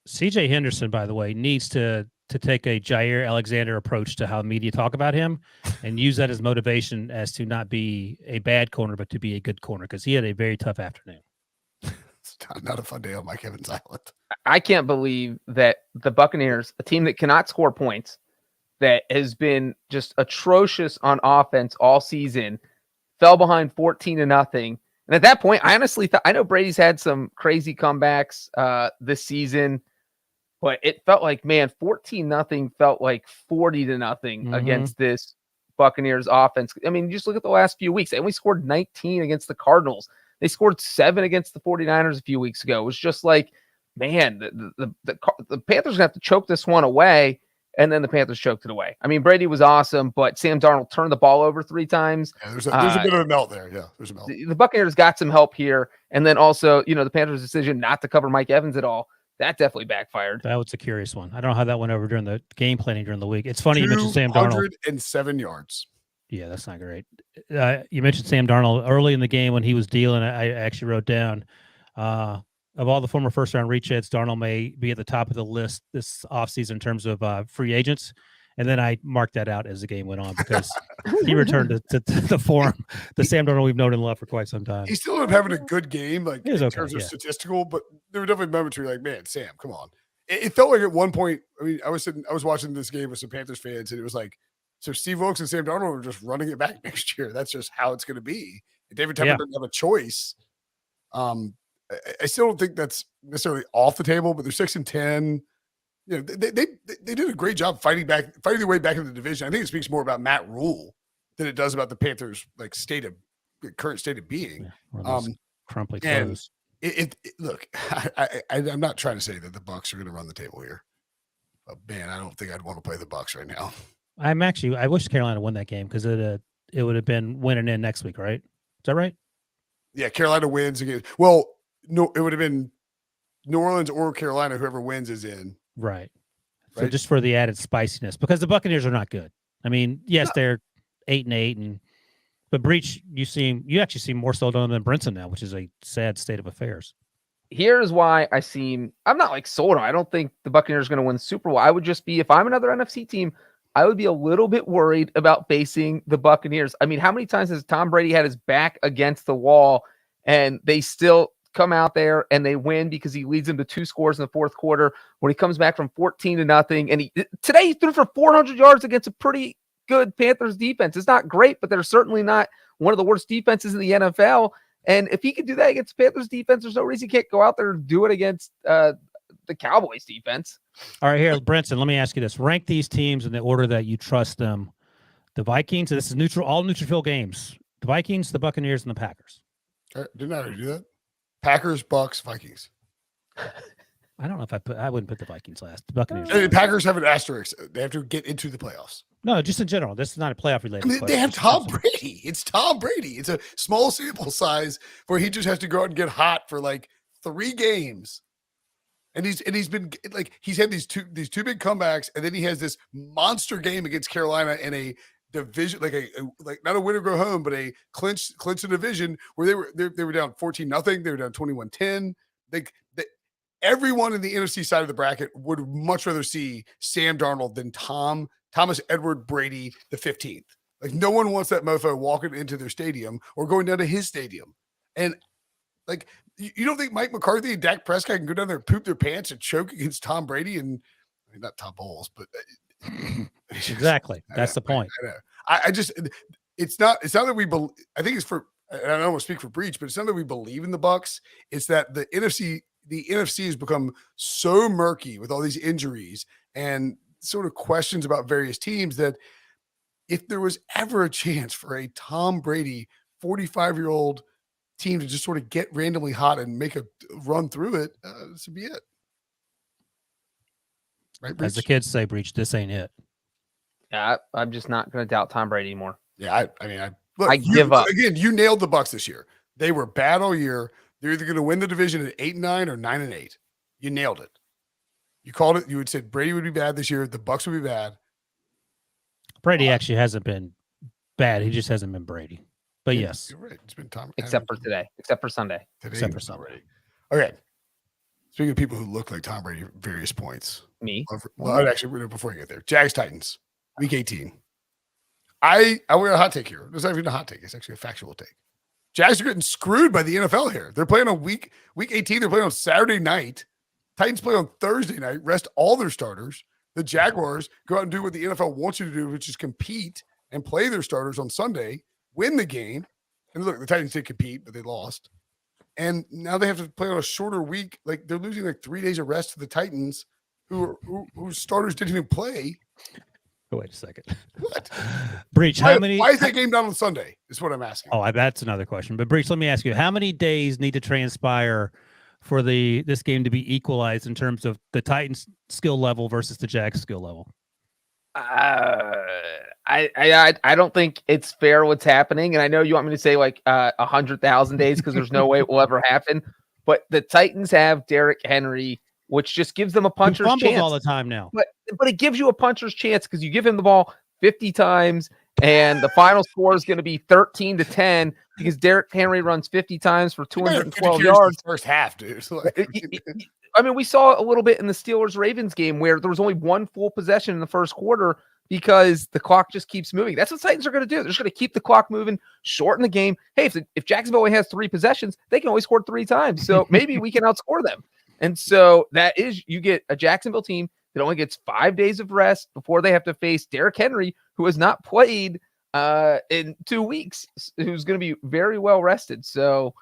CJ Henderson, by the way, needs to take a Jair Alexander approach to how media talk about him and use that as motivation as to not be a bad corner, but to be a good corner, because he had a very tough afternoon. It's not a fun day on Mike Evans Island. I can't believe that the Buccaneers, a team that cannot score points, that has been just atrocious on offense all season, fell behind 14-0. And at that point, I honestly thought, I know Brady's had some crazy comebacks this season, but it felt like, man, 14-0 felt like 40-0 against this Buccaneers offense. I mean, just look at the last few weeks. They only scored 19 against the Cardinals. They scored 7 against the 49ers a few weeks ago. It was just like, man, the Panthers have to choke this one away, and then the Panthers choked it away. I mean, Brady was awesome, but Sam Darnold turned the ball over 3 times. Yeah, there's a bit of a melt there. Yeah, there's a melt. The Buccaneers got some help here, and then also, the Panthers' decision not to cover Mike Evans at all, that definitely backfired. That was a curious one. I don't know how that went over during the game planning during the week. It's funny you mentioned Sam Darnold. 207 yards. Yeah, that's not great. You mentioned Sam Darnold early in the game when he was dealing. I actually wrote down of all the former first-round reachheads, Darnold may be at the top of the list this offseason in terms of free agents. And then I marked that out as the game went on because he returned to the form, the Sam Darnold we've known and loved for quite some time. He still ended up having a good game, like in terms of yeah. statistical, but there were definitely moments where you're like, man, Sam, come on. It felt like at one point, I mean, I was watching this game with some Panthers fans, and it was like, so Steve Wilkes and Sam Darnold are just running it back next year. That's just how it's going to be. And David Tepper doesn't have a choice. I still don't think that's necessarily off the table, but they're 6-10. They did a great job fighting their way back in the division. I think it speaks more about Matt Rule than it does about the Panthers' like current state of being. Crumply clothes. Look, I'm not trying to say that the Bucs are going to run the table here, but man, I don't think I'd want to play the Bucs right now. I wish Carolina won that game because it would have been winning in next week, right? Is that right? Yeah, Carolina wins again. Well, no, it would have been New Orleans or Carolina. Whoever wins is in. Right. So just for the added spiciness, because the Buccaneers are not good. I mean, yes, they're 8-8, but Breech, you actually seem more sold on than Brinson now, which is a sad state of affairs. Here's why I'm not like sold on. I don't think the Buccaneers are going to win the Super Bowl. I would just be, if I'm another NFC team, I would be a little bit worried about facing the Buccaneers. I mean, how many times has Tom Brady had his back against the wall and they still come out there and they win because he leads them to 2 scores in the fourth quarter when he comes back from 14-0. And today he threw for 400 yards against a pretty good Panthers defense. It's not great, but they're certainly not one of the worst defenses in the NFL. And if he could do that against the Panthers defense, there's no reason he can't go out there and do it against the Cowboys defense. All right, here, Brinson, let me ask you this. Rank these teams in the order that you trust them. The Vikings, this is neutral, all neutrophil games. The Vikings, the Buccaneers, and the Packers. Didn't I already do that? Packers, Bucs, Vikings. I don't know if I wouldn't put the Vikings last. The Buccaneers. The Packers have an asterisk. They have to get into the playoffs. No, just in general. This is not a playoff related. I mean, they have Tom Brady. It's Tom Brady. It's a small sample size where he just has to go out and get hot for like 3 games. And he's been like, he's had these two big comebacks, and then he has this monster game against Carolina in a division, like not a win or go home, but a clinch a division where they were down 14-0. They were down 21-10. Everyone in the NFC side of the bracket would much rather see Sam Darnold than Thomas Edward Brady the 15th. Like, no one wants that mofo walking into their stadium or going down to his stadium. And like, You don't think Mike McCarthy and Dak Prescott can go down there and poop their pants and choke against Tom Brady and not Tom Bowles, but exactly. That's the point. I just it's not that we believe. I think it's for. I don't want to speak for Breech, but it's not that we believe in the Bucs. It's that the NFC has become so murky with all these injuries and sort of questions about various teams that if there was ever a chance for a Tom Brady 45-year-old team to just sort of get randomly hot and make a run through it, this would be it. Right, Breech? As the kids say, Breech, this ain't it. Yeah, I'm just not going to doubt Tom Brady anymore. Yeah, I give up. Again, you nailed the Bucs this year. They were bad all year. They're either going to win the division at 8-9 or 9-8. You nailed it. You called it. You would said Brady would be bad this year. The Bucs would be bad. Brady actually hasn't been bad. He just hasn't been Brady. But yes, you're right. It's been Tom. Except for today. Except for Sunday. Except for Sunday. Okay. Speaking of people who look like Tom Brady at various points. Me. Well, actually, before you get there, Jags Titans, Week 18. I wear a hot take here. It's not even a hot take. It's actually a factual take. Jags are getting screwed by the NFL here. They're playing on week 18. They're playing on Saturday night. Titans play on Thursday night, rest all their starters. The Jaguars go out and do what the NFL wants you to do, which is compete and play their starters on Sunday, win the game. And look, the Titans did compete, but they lost. And now they have to play on a shorter week. Like they're losing like 3 days of rest to the Titans, whose starters didn't even play. Oh, wait a second. What? Breech, how many? Why is that game down on Sunday? Is what I'm asking. Oh, that's another question. But Breech, let me ask you: how many days need to transpire for this game to be equalized in terms of the Titans' skill level versus the Jags' skill level? I don't think it's fair what's happening, and I know you want me to say like 100,000 days because there's no way it will ever happen. But the Titans have Derrick Henry, which just gives them a puncher's chance all the time now. But it gives you a puncher's chance because you give him the ball 50 times, and the final score is going to be 13-10 because Derrick Henry runs 50 times for 212 yards. First half, dude. I mean, we saw a little bit in the Steelers-Ravens game where there was only one full possession in the first quarter because the clock just keeps moving. That's what Titans are going to do. They're just going to keep the clock moving, shorten the game. Hey, if Jacksonville only has 3 possessions, they can only score 3 times. So maybe we can outscore them. And so you get a Jacksonville team that only gets 5 days of rest before they have to face Derrick Henry, who has not played in 2 weeks, who's going to be very well rested. So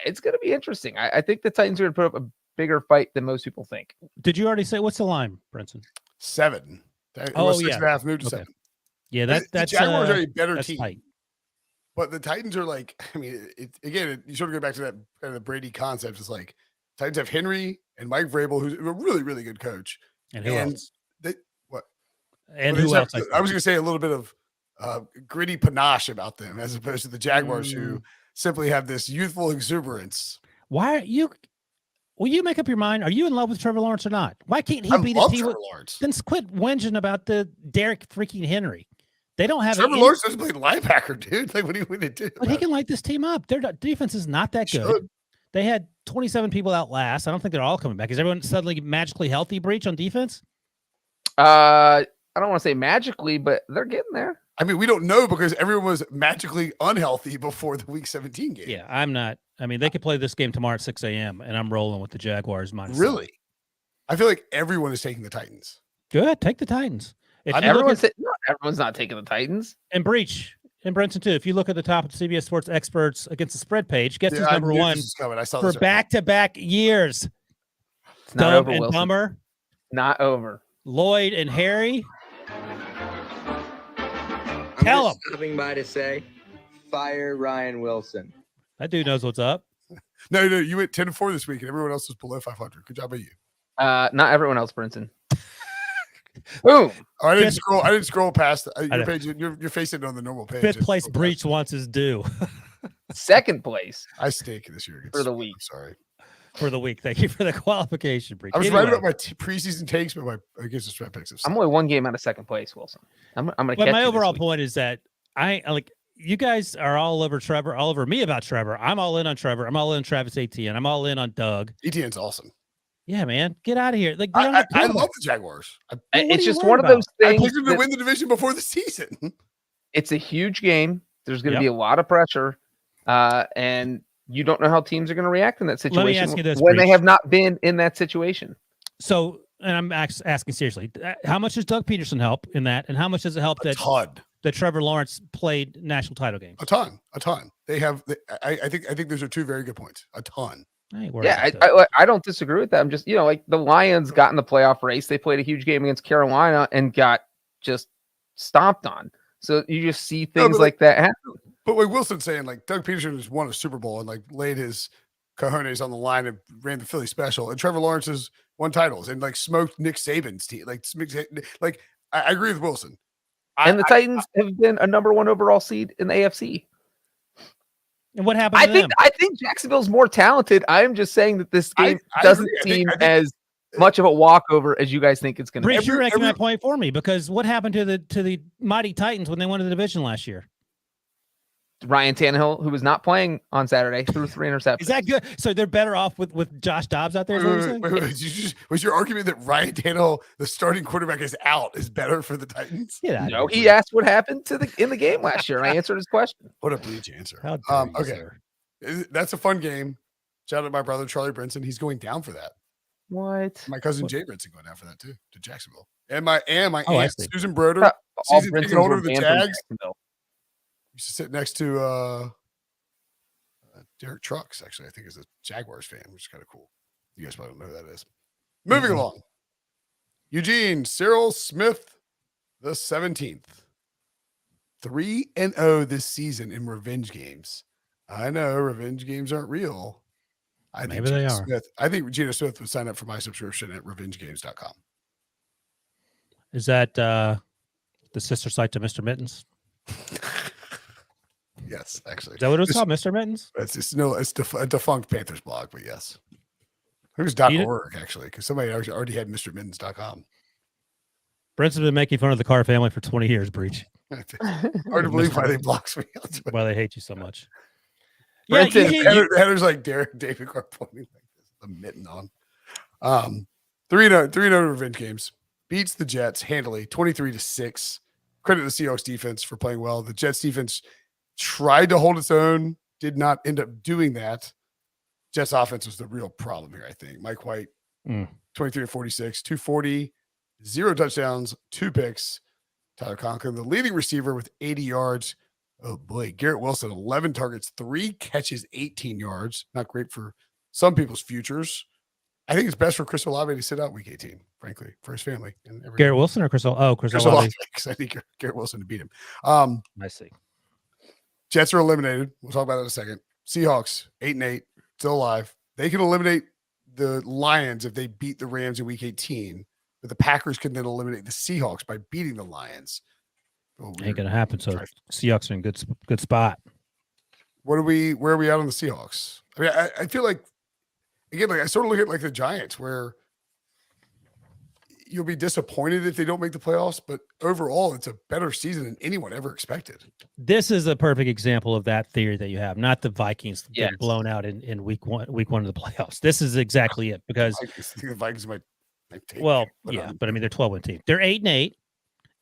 it's going to be interesting. I think the Titans are going to put up a bigger fight than most people think. Did you already say what's the line, Brinson? 7. It was 6.5, moved to 7. Yeah, that's the Jaguars are a better team. Tight. But the Titans are like, I mean, you sort of go back to that kind of the Brady concept. It's like Titans have Henry and Mike Vrabel, who's a really, really good coach. And who else? I was going to say a little bit of gritty panache about them as opposed to the Jaguars who simply have this youthful exuberance. Why are you? Will you make up your mind? Are you in love with Trevor Lawrence or not? Why can't he be the team? Then quit whinging about the Derrick freaking Henry. They don't have Trevor Lawrence doesn't play linebacker, dude. Like what do you do? But he can light this team up. Their defense is not that good. They had 27 people out last. I don't think they're all coming back. Is everyone suddenly magically healthy, Breech, on defense? I don't want to say magically, but they're getting there. I mean, we don't know because everyone was magically unhealthy before the Week 17 game. Yeah, I'm not. I mean, they could play this game tomorrow at 6 a.m., and I'm rolling with the Jaguars minus. Really? 7. I feel like everyone is taking the Titans. Good. Take the Titans. Everyone's not taking the Titans. And Breech and Brinson, too. If you look at the top of the CBS Sports Experts Against the Spread page, guess who's number 1 for back-to-back years? It's not Dumb over, and Wilson. Dumber. Not over. Lloyd and Harry. Tell him. Stopping by to say, fire Ryan Wilson. That dude knows what's up. No, you went 10-4 this week, and everyone else was below 500. Good job by you. Not everyone else, Brinson. Boom. Oh, I didn't scroll past your page. You're facing it on the normal page. 5th place Breech wants his due. 2nd place. I stake this year for the week. I'm sorry. For the week. Thank you for the qualification, Breech. I was right about my preseason takes, but against the spread picks. I'm only 1 game out of 2nd place, Wilson. I'm going to catch you. My overall point is that I like you guys are all over Trevor, all over me about Trevor. I'm all in on Trevor. I'm all in on Travis Etienne. I'm all in on Doug. Etienne's awesome. Yeah, man. Get out of here. Like I love the Jaguars. It's just one of those things. I picked them to win the division before the season. It's a huge game. There's going to be a lot of pressure. And you don't know how teams are going to react in that situation. Let me ask you this, when they Breech. have not been in that situation. So, and I'm asking seriously, how much does Doug Peterson help in that, and how much does it help that Trevor Lawrence played national title games? A ton. They have. I think those are two very good points. A ton. I don't disagree with that. I'm just, like the Lions got in the playoff race. They played a huge game against Carolina and got just stomped on. So you just see things like that happen. But like Wilson's saying, like Doug Peterson just won a Super Bowl and like laid his cojones on the line and ran the Philly special. And Trevor Lawrence has won titles and like smoked Nick Saban's team. Like I agree with Wilson. And the Titans have been a number 1 overall seed in the AFC. And what happened to them? I think Jacksonville's more talented. I'm just saying that this game doesn't seem as much of a walkover as you guys think it's going to be. You're making that point for me, because what happened to the mighty Titans when they won the division last year? Ryan Tannehill, who was not playing on Saturday, threw 3 interceptions. Is that good? So they're better off with Josh Dobbs out there? Wait. Was your argument that Ryan Tannehill, the starting quarterback, is out, is better for the Titans? Yeah. No, he asked what happened in the game last year. I answered his question. What a Breech answer. Okay. Sir. That's a fun game. Shout out to my brother, Charlie Brinson. He's going down for that. What? My cousin Jay Brinson going down for that too, to Jacksonville. And my aunt, Susan Broder, all season Brinsons ticket holder were of the banned from Jags. Jacksonville. Used to sit next to Derek Trucks, actually, I think is a Jaguars fan, which is kind of cool. You guys probably don't know who that is. Moving along. Eugene Cyril Smith, the 17th. 3-0 this season in revenge games. I know revenge games aren't real. I think Maybe they are. I think Geno Smith would sign up for my subscription at revengegames.com. Is that the sister site to Mr. Mittens? Yes, actually. Is that what it was called, Mr. Mittens? It's a defunct Panthers blog, but yes. It was .org, actually, because somebody already had MrMittens.com. Brinson's been making fun of the Carr family for 20 years, Breech. Hard to believe why they blocks me. Why they hate you so much. Brinson, Heather's like David Carr pointing like this, the mitten on. 3-0 revenge games. Beats the Jets handily, 23-6. Credit the Seahawks defense for playing well. The Jets defense tried to hold its own, did not end up doing that. Jets offense was the real problem here, I think. Mike White, 23-46, 240, 0 touchdowns, 2 picks. Tyler Conklin, the leading receiver with 80 yards. Oh boy, Garrett Wilson, 11 targets, 3 catches, 18 yards. Not great for some people's futures. I think it's best for Chris Olave to sit out week 18, frankly, for his family. And Garrett Wilson or Chris Olave? Oh, Chris Olave. Because I think Garrett Wilson to beat him. I see. Jets are eliminated. We'll talk about that in a second. Seahawks, 8-8, still alive. They can eliminate the Lions if they beat the Rams in week 18. But the Packers can then eliminate the Seahawks by beating the Lions. Ain't gonna happen. So Seahawks are in good spot. Where are we at on the Seahawks? I mean, I feel like, again, like I sort of look at like the Giants, where you'll be disappointed if they don't make the playoffs, but overall, it's a better season than anyone ever expected. This is a perfect example of that theory that you have, not the Vikings getting blown out in week one of the playoffs. This is exactly it, because the Vikings might take but I mean, they're 12-win team. They're 8-8.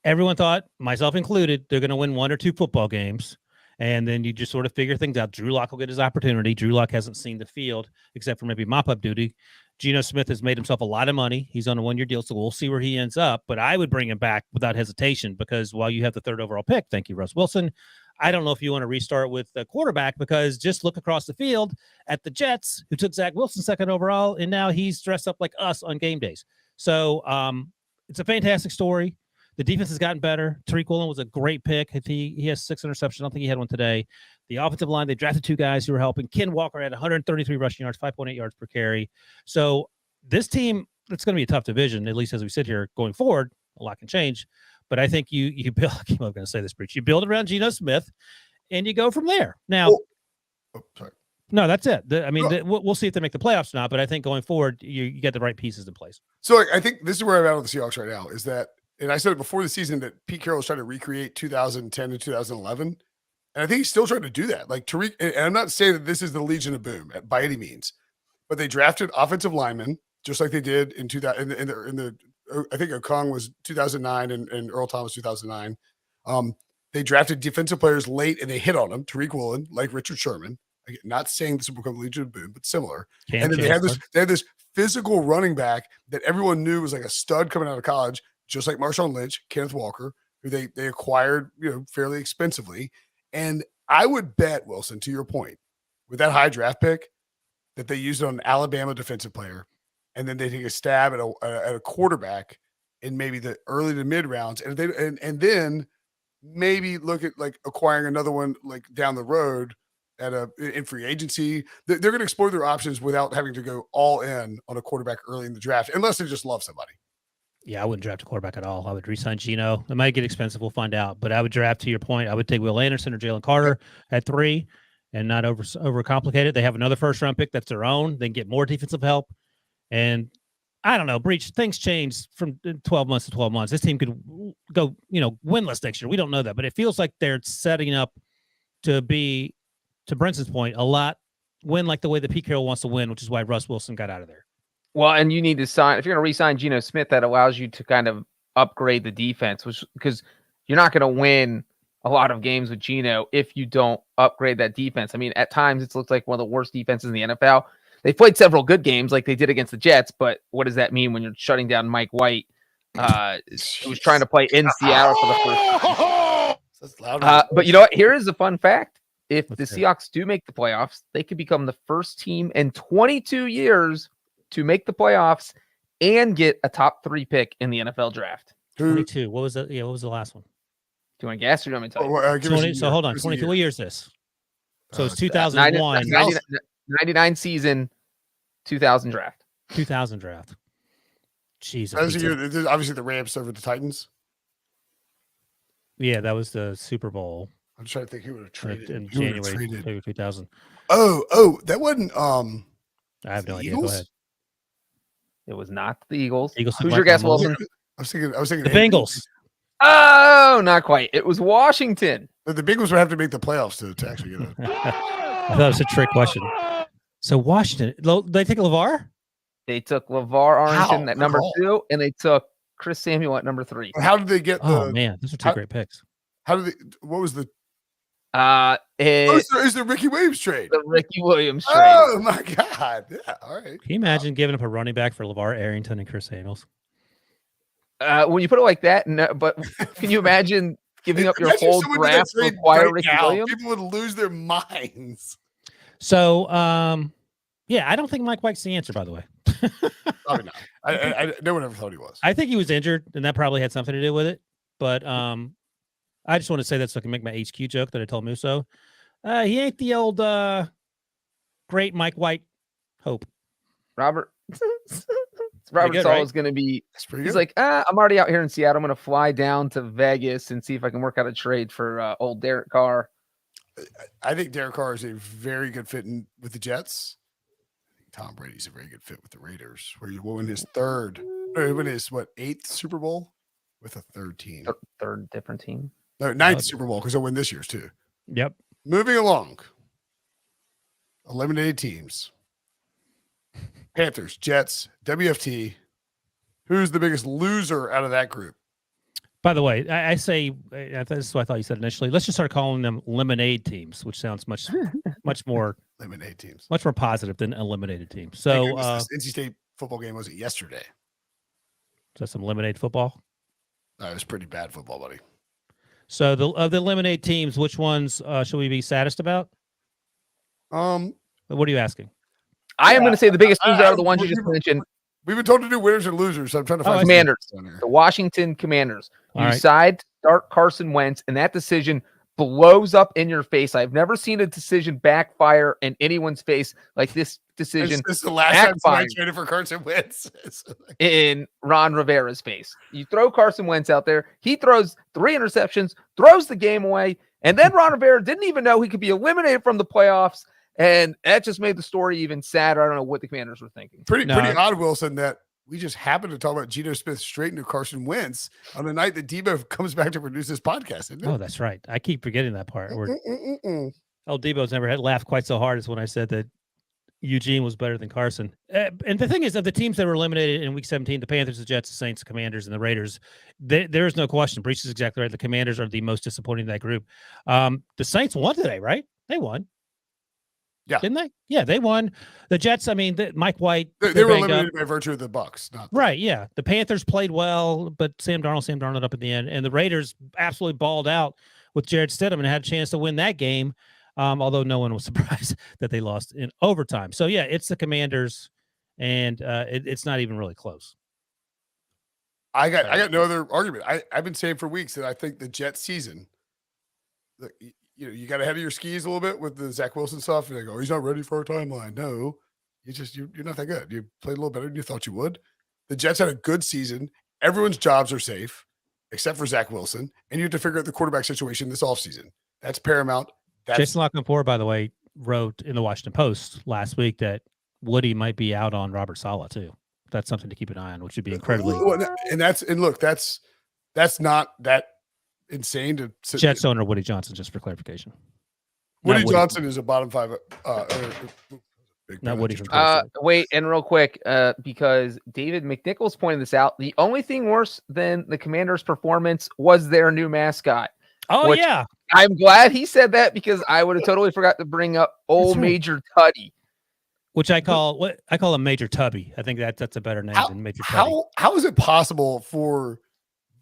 Everyone thought, myself included, they're going to win 1 or 2 football games. And then you just sort of figure things out. Drew Lock will get his opportunity. Drew Lock hasn't seen the field except for maybe mop-up duty. Geno Smith has made himself a lot of money. He's on a 1-year deal, so we'll see where he ends up. But I would bring him back without hesitation, because while you have the 3rd overall pick, thank you, Russ Wilson, I don't know if you want to restart with the quarterback, because just look across the field at the Jets, who took Zach Wilson 2nd overall, and now he's dressed up like us on game days. So it's a fantastic story. The defense has gotten better. Tariq Woolen was a great pick. He has 6 interceptions. I don't think he had one today. The offensive line, they drafted 2 guys who were helping. Ken Walker had 133 rushing yards, 5.8 yards per carry. So this team, it's going to be a tough division, at least as we sit here going forward. A lot can change. But I think you build, I'm going to say this, Breech, you build around Geno Smith, and you go from there. Now, sorry. No, that's it. We'll see if they make the playoffs or not, but I think going forward, you get the right pieces in place. So I think this is where I'm at with the Seahawks right now, is that, and I said it before the season, that Pete Carroll was trying to recreate 2010 to 2011. And I think he's still trying to do that. Like Tariq, and I'm not saying that this is the Legion of Boom by any means, but they drafted offensive linemen just like they did in 2000. I think Okong was 2009 and Earl Thomas 2009. They drafted defensive players late and they hit on them. Tariq Woolen, like Richard Sherman. Again, not saying this will become Legion of Boom, but similar. Cam And then they Chancellor. had this physical running back that everyone knew was like a stud coming out of college, just like Marshawn Lynch, Kenneth Walker, who they acquired, fairly expensively. And I would bet, Wilson, to your point, with that high draft pick, that they used it on an Alabama defensive player, and then they take a stab at a quarterback in maybe the early to mid rounds, and then maybe look at like acquiring another one like down the road in free agency. They're going to explore their options without having to go all in on a quarterback early in the draft, unless they just love somebody. Yeah, I wouldn't draft a quarterback at all. I would re-sign Geno. It might get expensive. We'll find out. But I would draft, to your point, I would take Will Anderson or Jalen Carter at 3 and not overcomplicate it. They have another first-round pick that's their own. They can get more defensive help. And I don't know, Breech, things change from 12 months to 12 months. This team could go, winless next year. We don't know that. But it feels like they're setting up to be, to Brinson's point, win like the way that Pete Carroll wants to win, which is why Russ Wilson got out of there. Well, and you need to sign, if you're going to re-sign Geno Smith, that allows you to kind of upgrade the defense, because you're not going to win a lot of games with Geno if you don't upgrade that defense. I mean, at times it's looked like one of the worst defenses in the NFL. They played several good games like they did against the Jets, but what does that mean when you're shutting down Mike White, who was trying to play in Seattle for the first time? But you know what? Here is a fun fact. If the Seahawks do make the playoffs, they could become the first team in 22 years to make the playoffs and get a top 3 pick in the NFL draft. 22. What was that? Yeah, what was the last one? Do you want to guess or do you want me to tell you? So hold on. 22. What year is this? So it's 2001. 99 season, 2000 draft. 2000 draft. Jesus. That was the year, obviously the Rams over the Titans. Yeah, that was the Super Bowl. I'm trying to think who would have traded in January 2000. Oh, that wasn't I have no idea. Eagles? Go ahead. It was not the Eagles. Who's your guess, Wilson? I was thinking the Bengals. Oh, not quite. It was Washington. But the Bengals would have to make the playoffs to actually get it. I thought it was a trick question. So Washington, they take LeVar? They took LeVar Arlington at number 2, and they took Chris Samuel at number 3. How did they get Oh man, those are two great picks. How did they? What was the? It's the Ricky Williams trade. The Ricky Williams trade. Oh my God! Yeah, all right. Can you imagine giving up a running back for LeVar Arrington and Chris Samuels? When you put it like that, no, but can you imagine giving up your whole draft to acquire Ricky Williams? People would lose their minds. So, yeah, I don't think Mike White's the answer, by the way. Probably not. I no one ever thought he was. I think he was injured, and that probably had something to do with it. But I just want to say that so I can make my HQ joke that I told Musso. He ain't the old great Mike White hope. Robert Saul is going to be. He's like, I'm already out here in Seattle. I'm going to fly down to Vegas and see if I can work out a trade for old Derek Carr. I think Derek Carr is a very good fit with the Jets. I think Tom Brady's a very good fit with the Raiders, where he won his 8th Super Bowl with a third team. Third different team. No, 9th Super Bowl, because he'll win this year's too. Yep. Moving along. Eliminated teams. Panthers, Jets, WFT. Who's the biggest loser out of that group? By the way, I say this is what I thought you said initially. Let's just start calling them lemonade teams, which sounds much more lemonade teams, much more positive than eliminated teams. So, NC State football game was it yesterday? Is that some lemonade football? It was pretty bad football, buddy. So, of the lemonade teams, which ones should we be saddest about? What are you asking? I am going to say the biggest loser are the ones you just mentioned. We've been told to do winners and losers, so I'm trying to find Commanders. The Washington Commanders. You decide to start Carson Wentz, and that decision blows up in your face. I've never seen a decision backfire in anyone's face like this decision. This is the last time somebody traded for Carson Wentz. In Ron Rivera's face. You throw Carson Wentz out there. He throws 3 interceptions, throws the game away, and then Ron Rivera didn't even know he could be eliminated from the playoffs. And that just made the story even sadder. I don't know what the Commanders were thinking. Pretty odd, Wilson, that we just happened to talk about Geno Smith straight into Carson Wentz on the night that Debo comes back to produce this podcast. Isn't it? Oh, that's right. I keep forgetting that part. Debo's never had laughed quite so hard as when I said that Eugene was better than Carson. And the thing is, of the teams that were eliminated in Week 17, the Panthers, the Jets, the Saints, the Commanders, and the Raiders, there is no question. Breech is exactly right. The Commanders are the most disappointing in that group. The Saints won today, right? They won. Yeah. Didn't they? Yeah, they won. The Jets, I mean, Mike White. They were banged up. eliminated by virtue of the Bucs. Not Right, yeah. The Panthers played well, but Sam Darnold up at the end. And the Raiders absolutely balled out with Jared Stidham and had a chance to win that game, although no one was surprised that they lost in overtime. So, yeah, it's the Commanders, and it's not even really close. I got no other argument. I've been saying for weeks that I think the Jets season, you got ahead of your skis a little bit with the Zach Wilson stuff. You're like, oh, he's not ready for our timeline. No, you're not that good. You played a little better than you thought you would. The Jets had a good season. Everyone's jobs are safe, except for Zach Wilson, and you have to figure out the quarterback situation this offseason. That's paramount. Jason Lockenford, by the way, wrote in the Washington Post last week that Woody might be out on Robert Saleh too. That's something to keep an eye on, which would be incredibly. That's not that insane to Jets owner Woody Johnson, just for clarification. Woody Johnson is a bottom five. Not Woody from wait, and real quick, because David McNichols pointed this out, the only thing worse than the Commanders' performance was their new mascot. Oh, yeah. I'm glad he said that because I would have totally forgot to bring up old Major Tuddy. Which I call him Major Tubby. I think that's a better name than Major Tubby. How is it possible for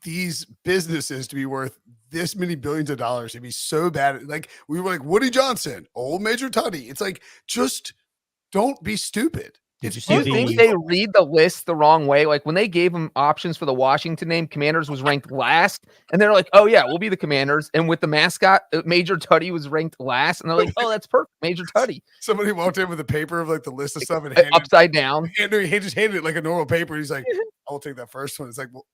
these businesses to be worth this many billions of dollars and be so bad? Like we were like Woody Johnson, old Major Tuddy. It's like just don't be stupid. Do you think they read the list the wrong way? Like when they gave them options for the Washington name, Commanders was ranked last, and they're like, "Oh yeah, we'll be the Commanders." And with the mascot, Major Tuddy was ranked last, and they're like, "Oh, that's perfect, Major Tuddy." Somebody walked in with a paper of like the list of stuff and upside down. He just handed it like a normal paper. He's like, "I will take that first one." It's like, well,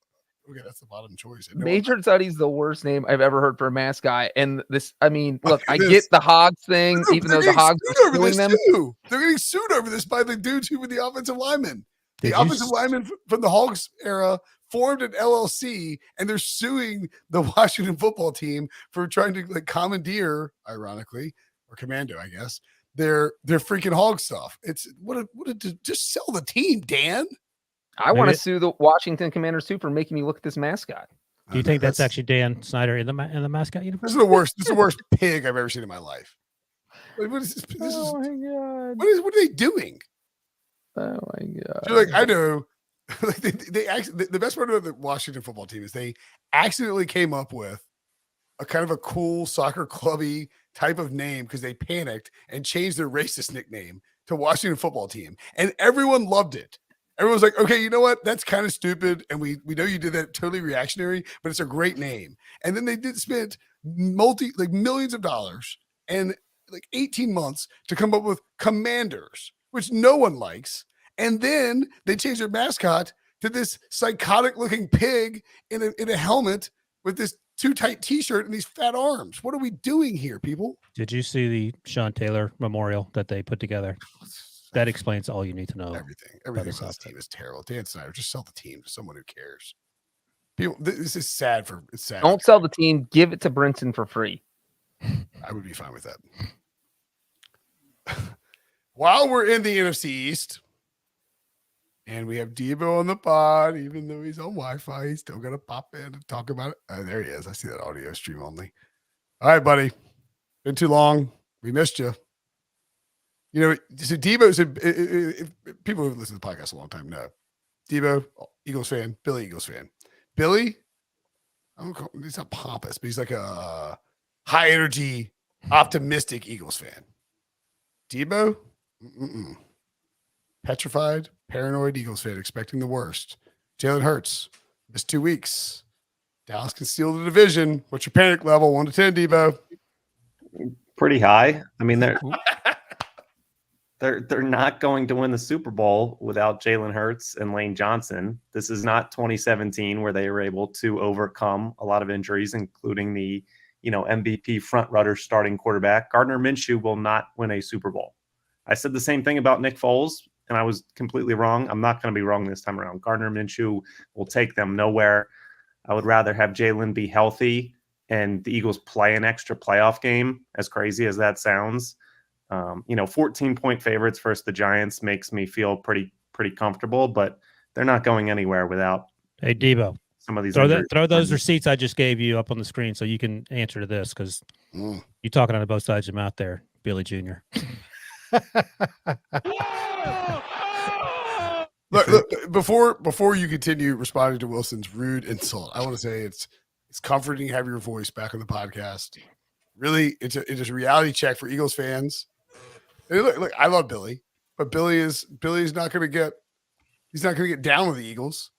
okay, that's the bottom choice. Major Tuddy's the worst name I've ever heard for a mascot. And this, I mean, look, I get the Hogs thing, even though the Hogs are suing them. Too. They're getting sued over this by the dudes who were the offensive linemen. The offensive linemen from the Hogs era formed an LLC, and they're suing the Washington football team for trying to like commandeer, ironically, or commando, I guess, their freaking Hog stuff. It's just sell the team, Dan. I want to sue the Washington Commanders too for making me look at this mascot. Do you think that's actually Dan Snyder in the mascot uniform? This is the worst. This is the worst pig I've ever seen in my life. What is this? My God! What are they doing? Oh my God! So like I know, like they actually the best part about the Washington football team is they accidentally came up with a kind of a cool soccer clubby type of name because they panicked and changed their racist nickname to Washington football team, and everyone loved it. Everyone's like, okay, you know what? That's kind of stupid. And we know you did that totally reactionary, but it's a great name. And then they did spend millions of dollars and like 18 months to come up with Commanders, which no one likes. And then they changed their mascot to this psychotic looking pig in a helmet with this too tight t-shirt and these fat arms. What are we doing here, people? Did you see the Sean Taylor memorial that they put together? That explains all you need to know. Everything about this team is terrible. Dan Snyder, just sell the team to someone who cares. People, this is sad. It's sad. Don't sell the team. Give it to Brinson for free. I would be fine with that. While we're in the NFC East, and we have Debo on the pod, even though he's on Wi-Fi, he's still gonna pop in and talk about it. Oh, there he is. I see that audio stream only. All right, buddy. Been too long. We missed you. You know, so Debo's if people who've listened to the podcast a long time know. Debo, Eagles fan, Billy, Eagles fan. Billy, he's not pompous, but he's like a high energy, optimistic Eagles fan. Debo, petrified, paranoid Eagles fan, expecting the worst. Jalen Hurts, missed 2 weeks. Dallas can steal the division. What's your panic level? 1 to 10, Debo? Pretty high. I mean, they're not going to win the Super Bowl without Jalen Hurts and Lane Johnson. This is not 2017 where they were able to overcome a lot of injuries, including the MVP front-runner starting quarterback. Gardner Minshew will not win a Super Bowl. I said the same thing about Nick Foles, and I was completely wrong. I'm not going to be wrong this time around. Gardner Minshew will take them nowhere. I would rather have Jalen be healthy and the Eagles play an extra playoff game, as crazy as that sounds. 14-point favorites versus the Giants makes me feel pretty comfortable, but they're not going anywhere without. Hey, Debo, some of these throw those receipts I just gave you up on the screen so you can answer to this because you're talking out of both sides of your mouth there, Billy Jr. Look, before you continue responding to Wilson's rude insult, I want to say it's comforting to have your voice back on the podcast. Really, it's a reality check for Eagles fans. And look, I love Billy, but Billy's not going to get down with the Eagles.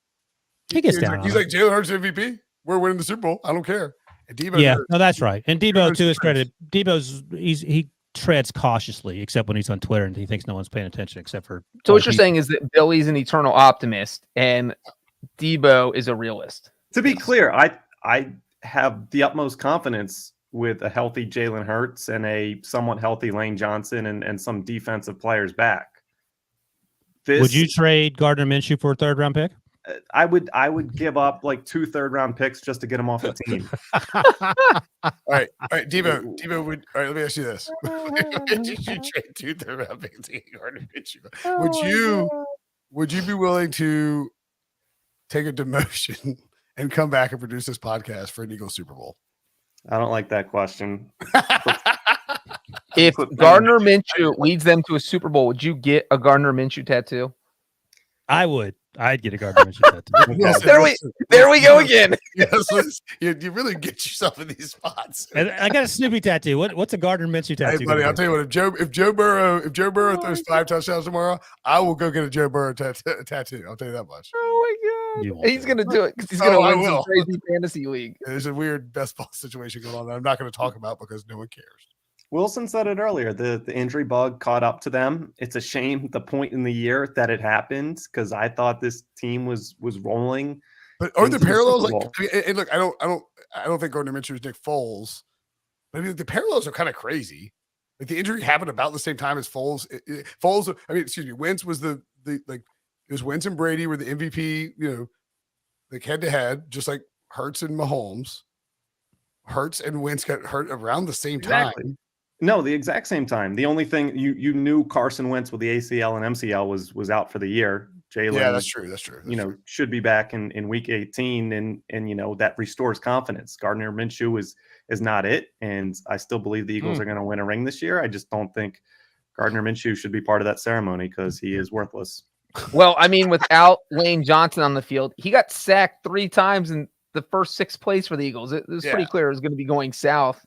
He gets down. He's like Jalen Hurts MVP. We're winning the Super Bowl. I don't care. And Debo, Yeah, no, that's right. And Debo, to his credit, he treads cautiously, except when he's on Twitter and he thinks no one's paying attention except for. So what you're saying is that Billy's an eternal optimist and Debo is a realist. To be clear, I have the utmost confidence with a healthy Jalen Hurts and a somewhat healthy Lane Johnson and some defensive players back. Would you trade Gardner Minshew for a 3rd-round pick? I would give up like 2 3rd-round picks just to get him off the team. All right, Debo would. All right, let me ask you this: you trade 2 3rd-round picks to get Gardner Minshew. Would you be willing to take a demotion and come back and produce this podcast for an Eagles Super Bowl? I don't like that question. If Gardner Minshew leads them to a Super Bowl, would you get a Gardner Minshew tattoo? I would. I'd get a Gardner Minshew tattoo. There we go again. Yes, you really get yourself in these spots. And I got a Snoopy tattoo. What's a Gardner Minshew tattoo? Hey, buddy, I'll tell you what. If Joe Burrow throws 5 touchdowns tomorrow, I will go get a Joe Burrow tattoo. I'll tell you that much. Oh my god, he's gonna do it because he's gonna win some crazy fantasy league. There's a weird best ball situation going on that I'm not going to talk about because no one cares. Wilson said it earlier. The injury bug caught up to them. It's a shame the point in the year that it happened because I thought this team was rolling. But are there parallels? And look, I don't think Gardner Minshew is Nick Foles. But I mean, the parallels are kind of crazy. Like the injury happened about the same time as Foles. Wentz was the it was Wentz and Brady were the MVP. Like head to head, just like Hurts and Mahomes. Hurts and Wentz got hurt around the same time. No, the exact same time. The only thing you knew Carson Wentz with the ACL and MCL was out for the year. Jalen, yeah, that's true. Should be back in week 18, and that restores confidence. Gardner Minshew is not it, and I still believe the Eagles are going to win a ring this year. I just don't think Gardner Minshew should be part of that ceremony because he is worthless. Well, I mean, without Lane Johnson on the field, he got sacked 3 times in the first 6 plays for the Eagles. It was pretty clear it was going to be going south.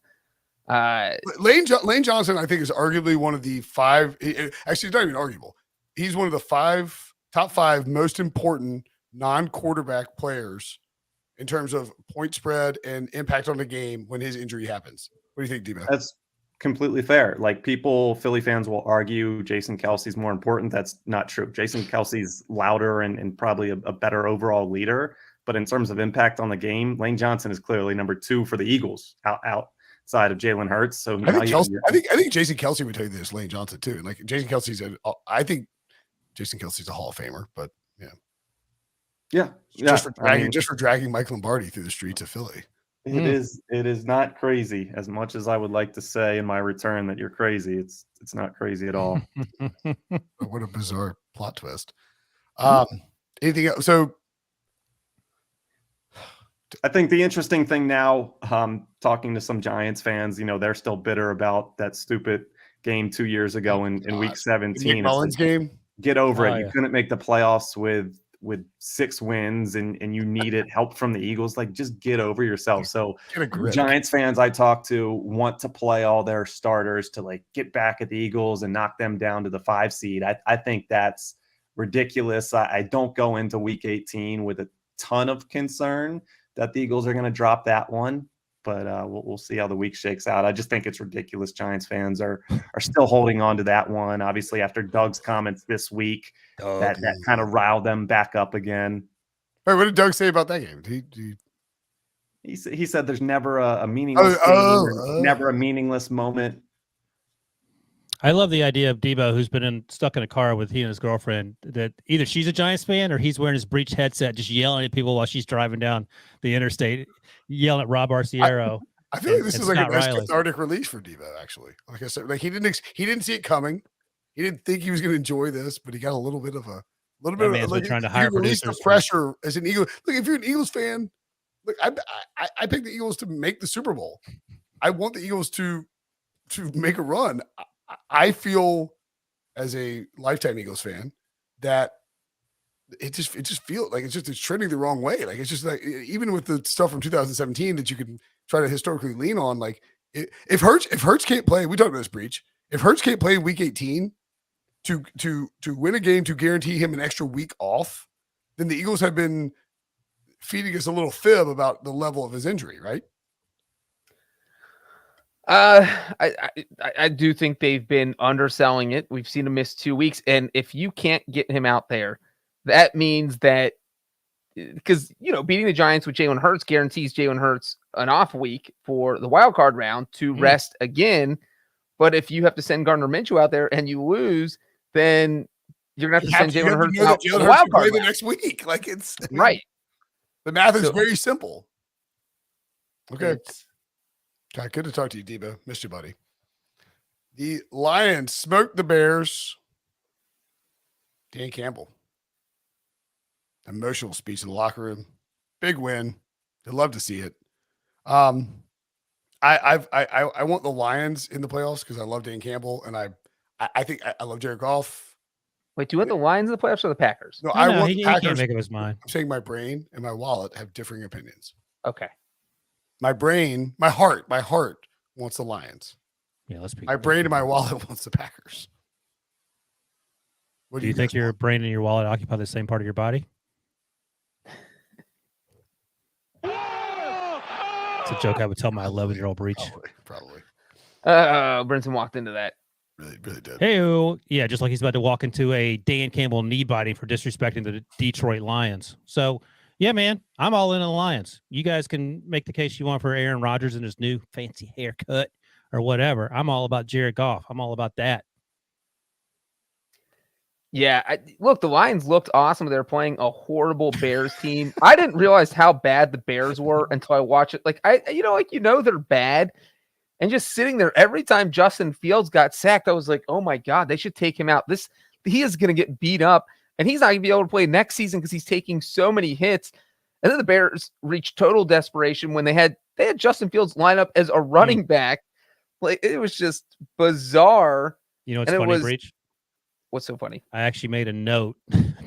Lane Johnson, I think, is arguably one of the 5. Actually, it's not even arguable. He's one of the top 5 most important non-quarterback players in terms of point spread and impact on the game when his injury happens. What do you think, Debo? That's completely fair. Like Philly fans will argue Jason Kelsey's more important. That's not true. Jason Kelsey's louder and probably a better overall leader. But in terms of impact on the game, Lane Johnson is clearly number 2 for the Eagles outside of Jalen Hurts. So I think Jason Kelsey would tell you this, Lane Johnson too. Like Jason Kelsey's I think Jason Kelsey's a Hall of Famer, but just for dragging Mike Lombardi through the streets of Philly. It is not crazy as much as I would like to say in my return that you're crazy. It's not crazy at all. What a bizarre plot twist. Anything else? So I think the interesting thing now, talking to some Giants fans, they're still bitter about that stupid game 2 years ago in week 17. Mullins game. Get over it. You couldn't make the playoffs with 6 wins and you needed help from the Eagles. Like, just get over yourself. So Giants fans I talk to want to play all their starters to get back at the Eagles and knock them down to the 5 seed. I think that's ridiculous. I don't go into week 18 with a ton of concern that the Eagles are going to drop that one, but we'll see how the week shakes out. I just think it's ridiculous. Giants fans are still holding on to that one. Obviously, after Doug's comments this week, that kind of riled them back up again. Wait, what did Doug say about that game? He said there's never a meaningless never a meaningless moment. I love the idea of Debo, who's been stuck in a car with he and his girlfriend, that either she's a Giants fan or he's wearing his Breech headset, just yelling at people while she's driving down the interstate, yelling at Rob Arciero. I feel like this is like a nice cathartic release for Debo, actually. Like I said, he didn't see it coming. He didn't think he was going to enjoy this, but he got a little bit of trying to hire release producers. The pressure as an Eagle. Look, if you're an Eagles fan, look, I picked the Eagles to make the Super Bowl. I want the Eagles to make a run. I feel as a lifetime Eagles fan that it just feels like it's trending the wrong way. Like it's just like even with the stuff from 2017 that you can try to historically lean on, like if Hurts can't play, we talked about this Breech. If Hurts can't play in week 18 to win a game to guarantee him an extra week off, then the Eagles have been feeding us a little fib about the level of his injury, right? I do think they've been underselling it. We've seen him miss 2 weeks, and if you can't get him out there, that means that because beating the Giants with Jalen Hurts guarantees Jalen Hurts an off week for the wild card round to rest again. But if you have to send Gardner Minshew out there and you lose, then you're gonna have to send Jalen Hurts out for the wild card the next week. Like it's right. The math is very simple. Okay. God, good to talk to you, Debo. Missed you, buddy. The Lions smoked the Bears. Dan Campbell. Emotional speech in the locker room. Big win. They love to see it. I want the Lions in the playoffs because I love Dan Campbell and I think I love Jared Goff. Wait, do you want the Lions in the playoffs or the Packers? No, I want he Packers. can't make up his mind. I'm saying my brain and my wallet have differing opinions. Okay. My brain, my heart wants the Lions. Yeah, let's be. My brain and my wallet wants the Packers. What Do you think your brain and your wallet occupy the same part of your body? It's a joke I would tell my 11-year-old Breech. Probably. Brinson walked into that. Really did. Hey, yeah, just like he's about to walk into a Dan Campbell knee biting for disrespecting the Detroit Lions. So, yeah, man, I'm all in on the Lions. You guys can make the case you want for Aaron Rodgers and his new fancy haircut or whatever. I'm all about Jared Goff. I'm all about that. Yeah, look, the Lions looked awesome. They were playing a horrible Bears team. I didn't realize how bad the Bears were until I watched it. Like they're bad. And just sitting there every time Justin Fields got sacked, I was like, oh my God, they should take him out. He is going to get beat up, and he's not going to be able to play next season because he's taking so many hits. And then the Bears reached total desperation when they had Justin Fields line up as a running back. Like it was just bizarre. You know what's funny, Breech? What's so funny? I actually made a note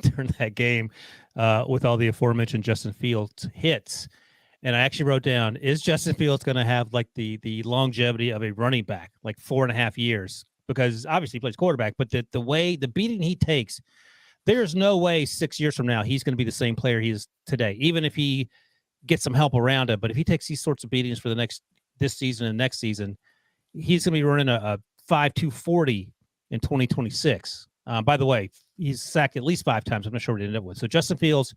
during that game with all the aforementioned Justin Fields hits. And I actually wrote down, is Justin Fields going to have like the longevity of a running back, like 4.5 years? Because obviously he plays quarterback, but the beating he takes, there's no way 6 years from now he's going to be the same player he is today, even if he gets some help around him. But if he takes these sorts of beatings for this season and next season, he's going to be running a 5.2 40 in 2026. By the way, he's sacked at least 5 times. I'm not sure what he ended up with. So Justin Fields,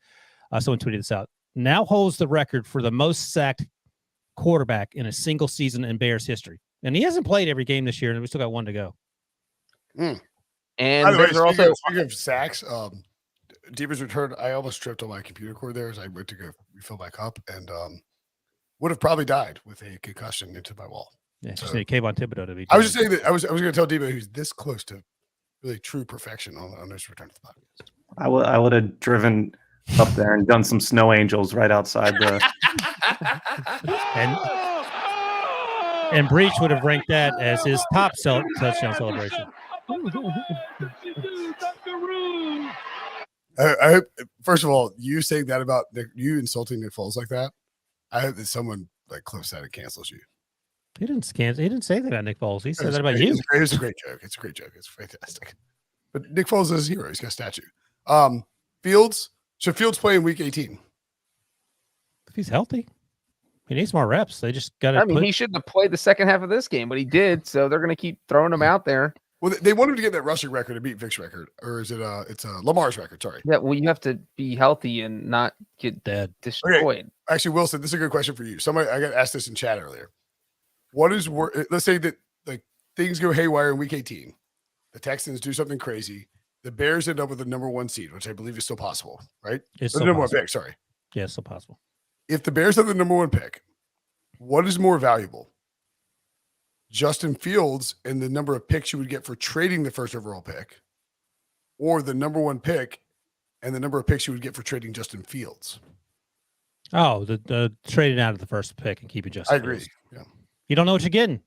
someone tweeted this out, now holds the record for the most sacked quarterback in a single season in Bears history. And he hasn't played every game this year, and we still got one to go. And they're also speaking of sacks, Deeper's return, I almost tripped on my computer cord there as I went to go refill my cup and would have probably died with a concussion into my wall. Yeah, just need Kayvon Thibodeau to be. I was just saying that I was going to tell Debo he was this close to really true perfection on his return to the podcast. I would have driven up there and done some snow angels right outside the and Breech would have ranked that as his top touchdown celebration. I hope, first of all, you saying that about you insulting Nick Foles like that, I hope that someone like close that and cancels you. He didn't say that about Nick Foles. He said that about you. It was a great joke. It's a great joke. It's fantastic. But Nick Foles is a hero. He's got a statue. Fields. Should Fields play in week 18? If he's healthy. He needs more reps. They just got to. I mean, he shouldn't have played the second half of this game, but he did. So they're going to keep throwing him out there. Well, they want him to get that rushing record to beat Vic's record, or is it? It's Lamar's record. Sorry. Yeah. Well, you have to be healthy and not get destroyed. Okay. Actually, Wilson, this is a good question for you. I got asked this in chat earlier. What is let's say that like things go haywire in week 18. The Texans do something crazy. The Bears end up with the number 1 seed, which I believe is still possible, right? It's the still number possible. 1 pick. Sorry. Yeah, it's still possible. If the Bears have the number 1 pick, what is more valuable? Justin Fields and the number of picks you would get for trading the first overall pick, or the number 1 pick and the number of picks you would get for trading Justin Fields? Oh, the trading out of the first pick and keeping Justin. I agree. Fields. Yeah. You don't know what you're getting.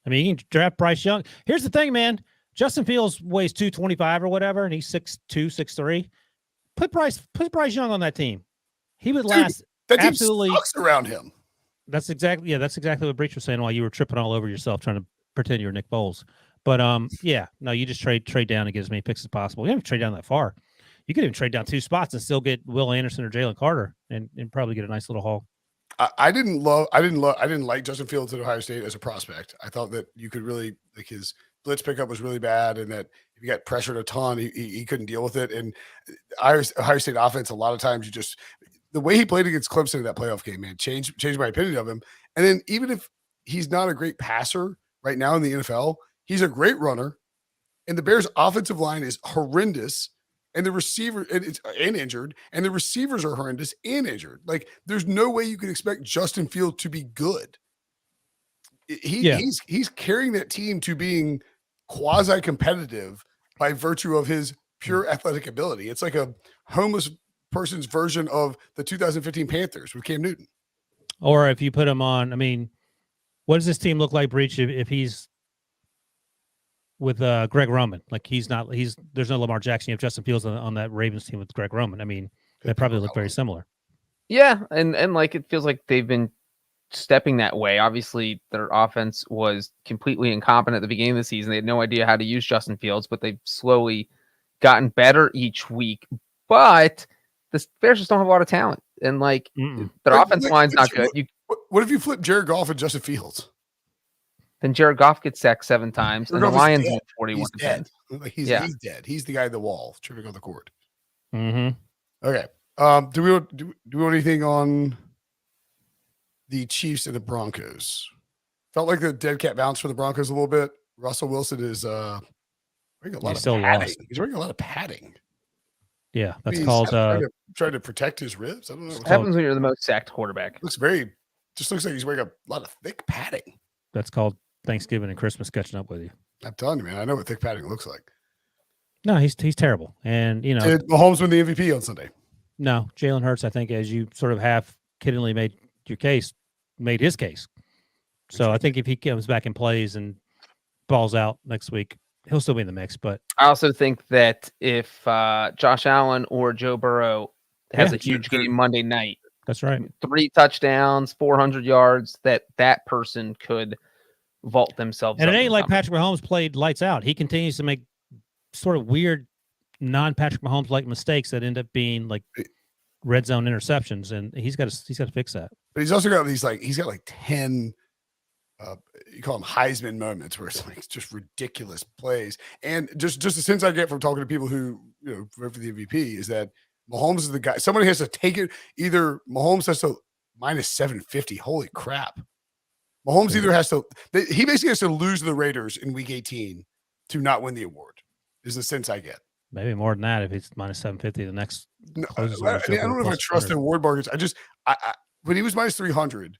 I mean, you can draft Bryce Young. Here's the thing, man. Justin Fields weighs 225 or whatever, and he's 6'2", 6'3". Put Bryce Young on that team. He would last. That team absolutely sucks around him. That's exactly what Breech was saying while you were tripping all over yourself trying to pretend you're Nick Foles. But no, you just trade down and get as many picks as possible. You don't have to trade down that far. You could even trade down 2 spots and still get Will Anderson or Jalen Carter and probably get a nice little haul. I didn't like Justin Fields at Ohio State as a prospect. I thought that you could really like his blitz pickup was really bad, and that if he got pressured a ton, he couldn't deal with it. And Ohio State offense, a lot of times the way he played against Clemson in that playoff game, man, changed my opinion of him. And then even if he's not a great passer right now in the NFL, he's a great runner. And the Bears' offensive line is horrendous. And the receiver and injured, and the receivers are horrendous and injured. Like, there's no way you can expect Justin Fields to be good. He's carrying that team to being quasi-competitive by virtue of his pure athletic ability. It's like a homeless person's version of the 2015 Panthers with Cam Newton. Or if you put him on, I mean, what does this team look like, Breech, if he's with Greg Roman? Like there's no Lamar Jackson. You have Justin Fields on that Ravens team with Greg Roman. I mean, they probably look very similar. Yeah, and like it feels like they've been stepping that way. Obviously, their offense was completely incompetent at the beginning of the season. They had no idea how to use Justin Fields, but they've slowly gotten better each week. But the Bears just don't have a lot of talent, and like their offensive line's not good. What if you flip Jared Goff and Justin Fields? Then Jared Goff gets sacked 7 times, and the Lions win 41 he's dead. He's dead. He's the guy at the wall tripping on the cord. Mm-hmm. Okay. Do we want anything on the Chiefs and the Broncos? Felt like the dead cat bounce for the Broncos a little bit. Russell Wilson is wearing a lot of padding. He's wearing a lot of padding. Yeah, that's called trying to protect his ribs. I don't know. What happens when you're the most sacked quarterback? Looks like he's wearing a lot of thick padding. That's called Thanksgiving and Christmas catching up with you. I'm telling you, man. I know what thick padding looks like. No, he's terrible. And you know, did Mahomes win the MVP on Sunday? No, Jalen Hurts, I think, as you sort of half kiddingly made his case. So I think if he comes back and plays and balls out next week, he'll still be in the mix. But I also think that if Josh Allen or Joe Burrow has a huge game Monday night, that's right, 3 touchdowns, 400 yards, that person could vault themselves. And it ain't like Patrick Mahomes played lights out. He continues to make sort of weird non-Patrick Mahomes-like mistakes that end up being like red zone interceptions, and he's got to fix that. But he's also got he's got 10 you call them Heisman moments where it's like just ridiculous plays. And just the sense I get from talking to people who vote for the MVP is that Mahomes is the guy. Somebody has to take it. Either Mahomes has to minus 750. Holy crap! Mahomes either has to. He basically has to lose to the Raiders in Week 18 to not win the award. Is the sense I get. Maybe more than that if it's minus 750. The next. No, I don't know if I trust the award markets. I when he was minus 300,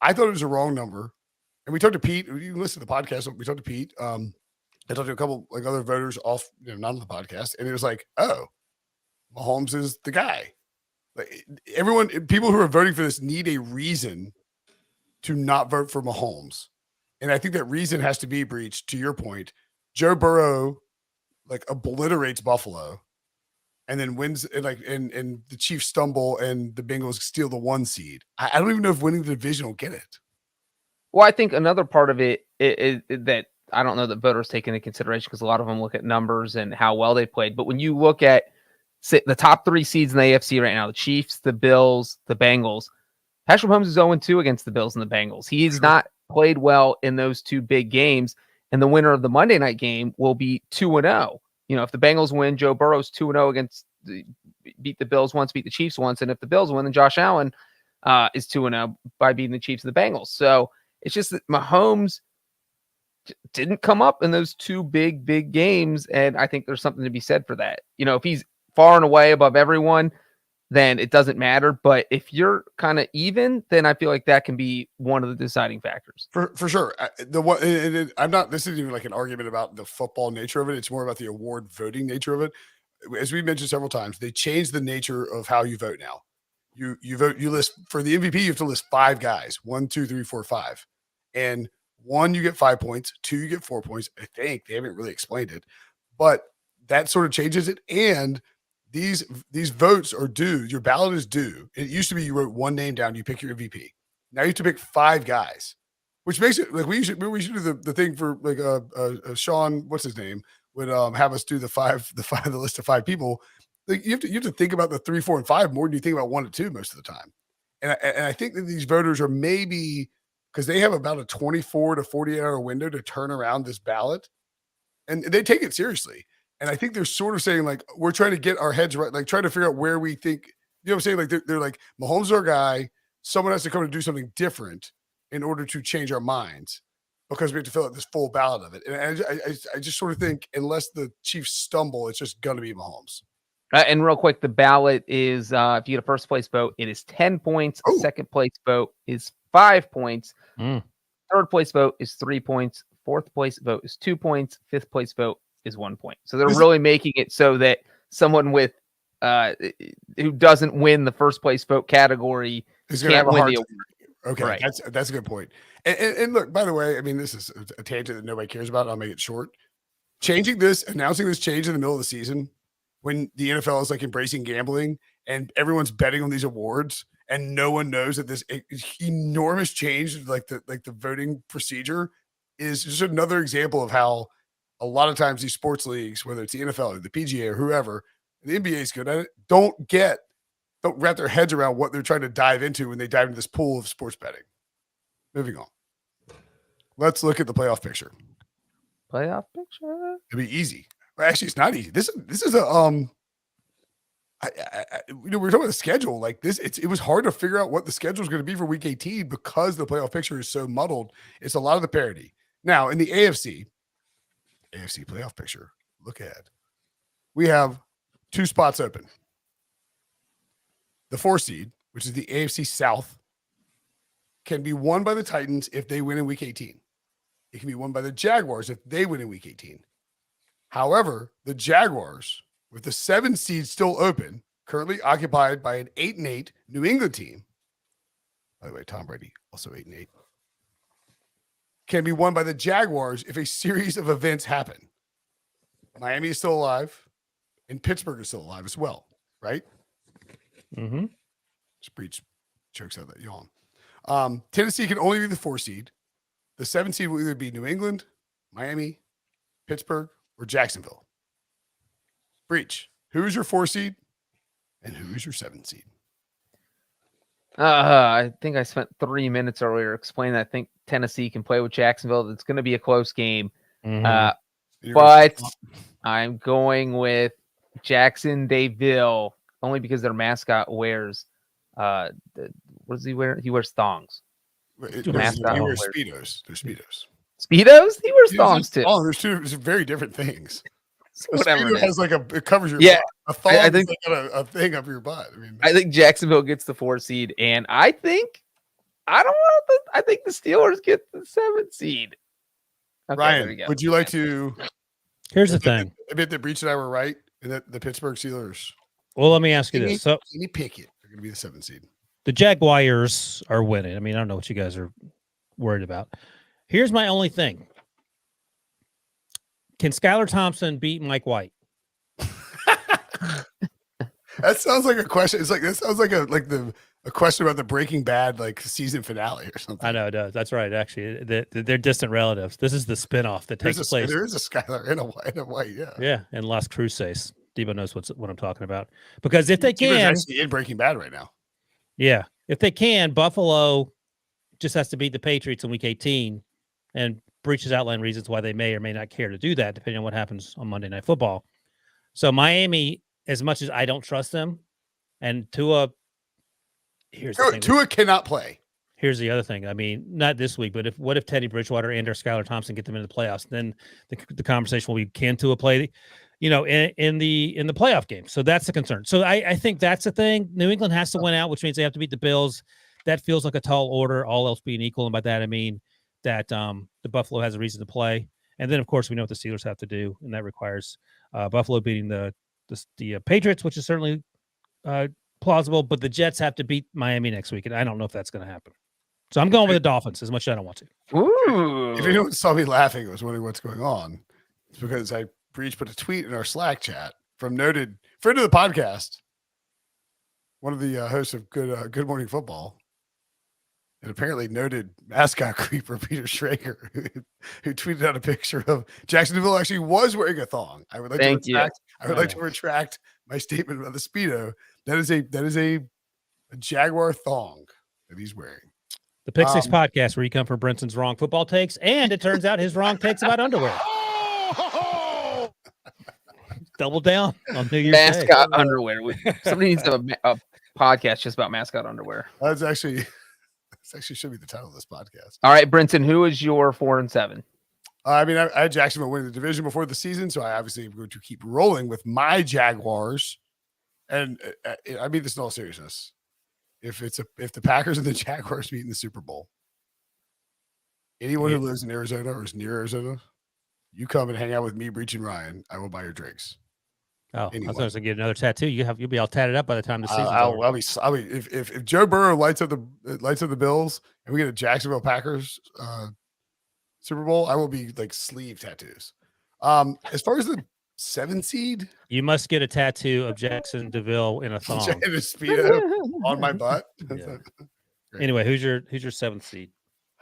I thought it was a wrong number. And we talked to Pete. You can listen to the podcast. We talked to Pete. I talked to a couple other voters off, not on the podcast, and it was like, oh, Mahomes is the guy. Like people who are voting for this need a reason to not vote for Mahomes, and I think that reason has to be, Breech, to your point. Joe Burrow obliterates Buffalo, and then wins, and the Chiefs stumble, and the Bengals steal the 1 seed. I don't even know if winning the division will get it. Well, I think another part of it is that I don't know that voters take into consideration because a lot of them look at numbers and how well they played. But when you look at the top 3 seeds in the AFC right now, the Chiefs, the Bills, the Bengals, Patrick Mahomes is 0-2 against the Bills and the Bengals. He's not played well in those 2 big games. And the winner of the Monday night game will be 2-0. If the Bengals win, Joe Burrow's 2-0 beat the Bills once, beat the Chiefs once. And if the Bills win, then Josh Allen is 2-0 by beating the Chiefs and the Bengals. So it's just that Mahomes didn't come up in those 2 big games. And I think there's something to be said for that. If he's far and away above everyone, then it doesn't matter. But if you're kind of even, then I feel like that can be one of the deciding factors. For sure. I'm not, this isn't even like an argument about the football nature of it. It's more about the award voting nature of it. As we mentioned several times, they changed the nature of how you vote now. You vote, you list for the MVP, you have to list 5 guys, 1, 2, 3, 4, 5. And 1, you get 5 points. 2, you get 4 points. I think they haven't really explained it, but that sort of changes it. And these votes are due. Your ballot is due. It used to be you wrote one name down, you pick your MVP. Now you have to pick 5 guys, which makes it like we should do the thing for like Sean, what's his name, would have us do the list of 5 people. Like you have to think about the 3, 4, and 5 more than you think about 1 and 2 most of the time. And I think that these voters are maybe because they have about a 24 to 48 hour window to turn around this ballot, and they take it seriously. And I think they're sort of saying like we're trying to get our heads right, like trying to figure out where we think. You know what I'm saying? Like they're like Mahomes is our guy. Someone has to come and do something different in order to change our minds because we have to fill out this full ballot of it. And I just sort of think unless the Chiefs stumble, it's just going to be Mahomes. And real quick, the ballot is if you get a first place vote, it is 10 points. Oh. Second place vote is 5 points. Mm. Third place vote is 3 points. Fourth place vote is 2 points. Fifth place vote is 1 point. So they're really making it so that someone with who doesn't win the first place vote category He's going to have a win hard the time. award. Okay, Right. that's a good point. And look, by the way, I mean this is a tangent that nobody cares about. I'll make it short. Announcing this change in the middle of the season when the NFL is like embracing gambling and everyone's betting on these awards and no one knows that this enormous change, like the voting procedure, is just another example of how a lot of times these sports leagues, whether it's the NFL or the PGA or whoever, the NBA is good at it, don't wrap their heads around what they're trying to dive into when they dive into this pool of sports betting. Moving on. Let's look at the playoff picture. Playoff picture. It'll be easy. Well, actually, it's not easy. This is a we were talking about the schedule like this. It was hard to figure out what the schedule is going to be for week 18 because the playoff picture is so muddled. It's a lot of the parity. Now in the AFC playoff picture, look ahead. We have 2 spots open. The 4 seed, which is the AFC South, can be won by the Titans if they win in week 18. It can be won by the Jaguars if they win in week 18. However, the Jaguars, with the 7 seed still open, currently occupied by an 8-8 New England team. By the way, Tom Brady, also 8-8. Can be won by the Jaguars if a series of events happen. Miami is still alive, and Pittsburgh is still alive as well, right? Mm-hmm. Breech chokes out that yawn. Tennessee can only be the 4 seed. The 7 seed will either be New England, Miami, Pittsburgh, or Jacksonville. Breech, who is your 4 seed and who is your 7 seed? I think I spent 3 minutes earlier explaining that I think Tennessee can play with Jacksonville. It's going to be a close game. Mm-hmm. But I'm going with Jacksonville only because their mascot wears what does he wear? He wears thongs. He wears Speedos. They're Speedos. Speedos? He wears thongs too. Oh, there's 2 very different things. Whatever. It has like it covers your butt. A thong I think is like a thing up your butt. I think Jacksonville gets the 4 seed, and I think the Steelers get the 7 seed. Okay, Ryan, would you like to? Here's the thing. Admit that Breech and I were right, and that the Pittsburgh Steelers. Well, let me ask you this. So, Kenny Pickett are going to be the 7 seed. The Jaguars are winning. I mean, I don't know what you guys are worried about. Here's my only thing. Can Skylar Thompson beat Mike White? That sounds like a question. It's like that sounds like a question about the Breaking Bad like season finale or something. I know it does. That's right. Actually, they're distant relatives. This is the spinoff that takes place. There is a Skylar and a White. Yeah. Yeah, in Las Cruces. Debo knows what I'm talking about. Because if they Deebo's can, actually in Breaking Bad right now. Yeah, if they can, Buffalo just has to beat the Patriots in Week 18, and Breech has outlined reasons why they may or may not care to do that, depending on what happens on Monday Night Football. So Miami, as much as I don't trust them, and Tua, Tua cannot play. Here's the other thing. I mean, not this week, but what if Teddy Bridgewater and or Skylar Thompson get them into the playoffs? Then the conversation will be, can Tua play? In the playoff game. So that's the concern. So I think that's the thing. New England has to win out, which means they have to beat the Bills. That feels like a tall order, all else being equal. And by that, I mean that the Buffalo has a reason to play. And then, of course, we know what the Steelers have to do, and that requires Buffalo beating the Patriots, which is certainly plausible. But the Jets have to beat Miami next week, and I don't know if that's going to happen. So I'm going with the Dolphins as much as I don't want to. Ooh. If anyone saw me laughing, I was wondering what's going on. It's because Breech put a tweet in our Slack chat from noted friend of the podcast, one of the hosts of Good Morning Football, and apparently noted mascot creeper Peter Schrager, who tweeted out a picture of Jacksonville actually was wearing a thong. I would like to retract my statement about the Speedo. That is a Jaguar thong that he's wearing. The Pick Six podcast, where you come from Brinson's wrong football takes, and it turns out his wrong takes about underwear. Double down on New Year's mascot Day. underwear. Somebody needs to have a podcast just about mascot underwear. This actually should be the title of this podcast. All right, Brinson, who is your 4-7? I mean, I had Jacksonville winning the division before the season, so I obviously am going to keep rolling with my Jaguars. And I mean this in all seriousness. If the Packers and the Jaguars meet in the Super Bowl, anyone who lives in Arizona or is near Arizona, you come and hang out with me, Breech, and Ryan. I will buy your drinks. Oh, I was going to get another tattoo. You'll be all tatted up by the time the season's over. I'll be if Joe Burrow lights up the Bills and we get a Jacksonville Packers Super Bowl, I will be like sleeve tattoos. As far as the 7 seed, you must get a tattoo of Jackson DeVille in a thong. in a Speedo on my butt. Yeah. Anyway, who's your 7th seed?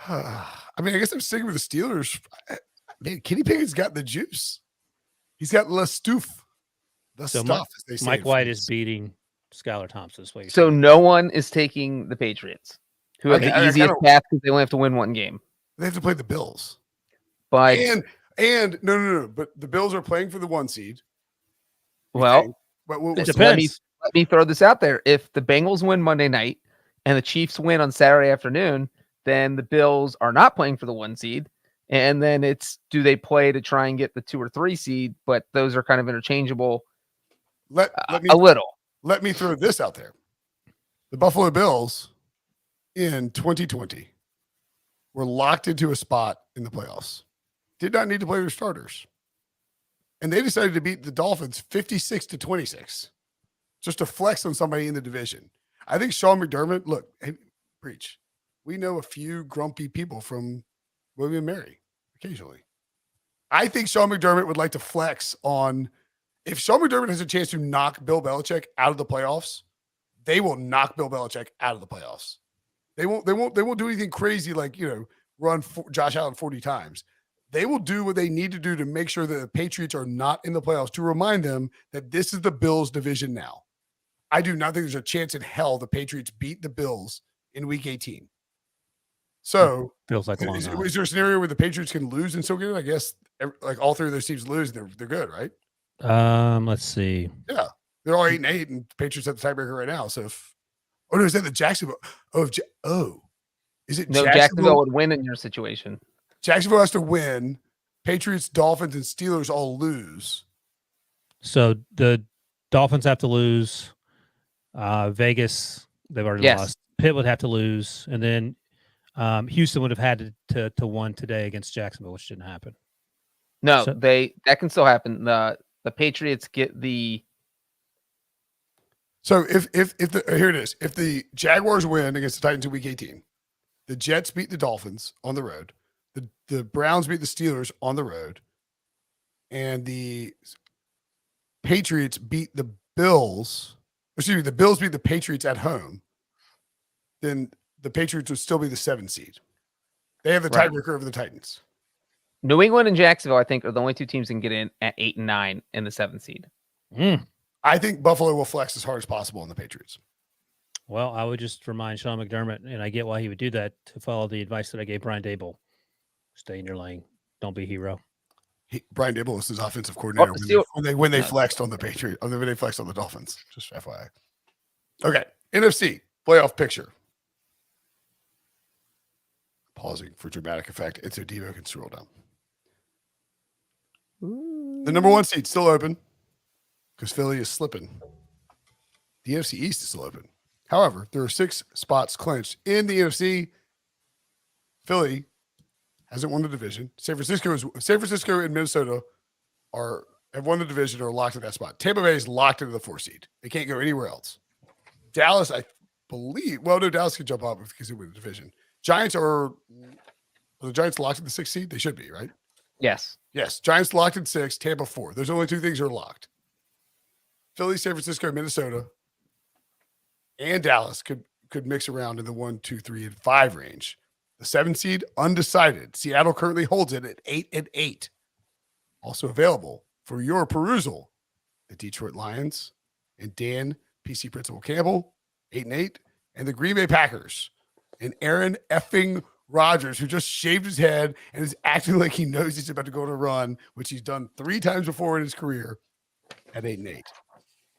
I mean, I guess I'm sticking with the Steelers. Man, Kenny Pickett's got the juice. He's got the stuff. Stuff, as they say. Mike White is beating Skylar Thompson. So no one is taking the Patriots, who have the easiest path because they only have to win one game. They have to play the Bills. But and no. But the Bills are playing for the 1 seed. Well, it depends. Let me throw this out there. If the Bengals win Monday night and the Chiefs win on Saturday afternoon, then the Bills are not playing for the 1 seed. And then it's, do they play to try and get the 2 or 3 seed? But those are kind of interchangeable. A little. Let me throw this out there. The Buffalo Bills in 2020 were locked into a spot in the playoffs. Did not need to play their starters. And they decided to beat the Dolphins 56-26 just to flex on somebody in the division. I think Sean McDermott, look, hey, Breech, we know a few grumpy people from William and Mary occasionally. I think Sean McDermott would like to flex on, if Sean McDermott has a chance to knock Bill Belichick out of the playoffs, they will knock Bill Belichick out of the playoffs. They won't do anything crazy like, run Josh Allen 40 times. They will do what they need to do to make sure that the Patriots are not in the playoffs, to remind them that this is the Bills division now. I do not think there's a chance in hell the Patriots beat the Bills in week 18. So feels like is there a scenario where the Patriots can lose and still get it? I guess like all 3 of those teams lose, they're good, right? Let's see. Yeah, they're all 8-8, and the Patriots have the tiebreaker right now. So is that the Jacksonville? Is it no? Jacksonville would win in your situation. Jacksonville has to win. Patriots, Dolphins, and Steelers all lose. So the Dolphins have to lose. Vegas, they've already lost. Pitt would have to lose, and then Houston would have had to win today against Jacksonville, which didn't happen. No, that can still happen. The Patriots get the. So here it is. If the Jaguars win against the Titans in week 18, the Jets beat the Dolphins on the road, the Browns beat the Steelers on the road, and the Patriots beat the Bills. Excuse me, the Bills beat the Patriots at home, then the Patriots would still be the 7 seed. They have the tiebreaker over the Titans. New England and Jacksonville, I think, are the only 2 teams that can get in at 8 and 9 in the 7th seed. I think Buffalo will flex as hard as possible on the Patriots. Well, I would just remind Sean McDermott, and I get why he would do that, to follow the advice that I gave Brian Dable. Stay in your lane. Don't be a hero. Brian Dable was his offensive coordinator when they flexed on the Patriots, when they flexed on the Dolphins. Just FYI. Okay, NFC playoff picture. Pausing for dramatic effect, and so Devo can scroll down. The number 1 seed still open because Philly is slipping. The NFC East is still open. However, there are 6 spots clinched in the NFC. Philly hasn't won the division. San Francisco and Minnesota have won the division or are locked in that spot. Tampa Bay is locked into the 4 seed. They can't go anywhere else. Dallas, I believe. Well, no, Dallas can jump up because they win the division. Giants are the Giants locked in the 6th seed? They should be, right? Yes. Yes. Giants locked in 6, Tampa 4. There's only 2 things that are locked. Philly, San Francisco, Minnesota, and Dallas could mix around in the 1, 2, 3, and 5 range. The 7 seed, undecided. Seattle currently holds it at 8-8. Also available for your perusal, the Detroit Lions and Dan PC Principal Campbell, 8-8, and the Green Bay Packers and Aaron effing Rodgers, who just shaved his head and is acting like he knows he's about to go on a run, which he's done 3 times before in his career, at 8-8.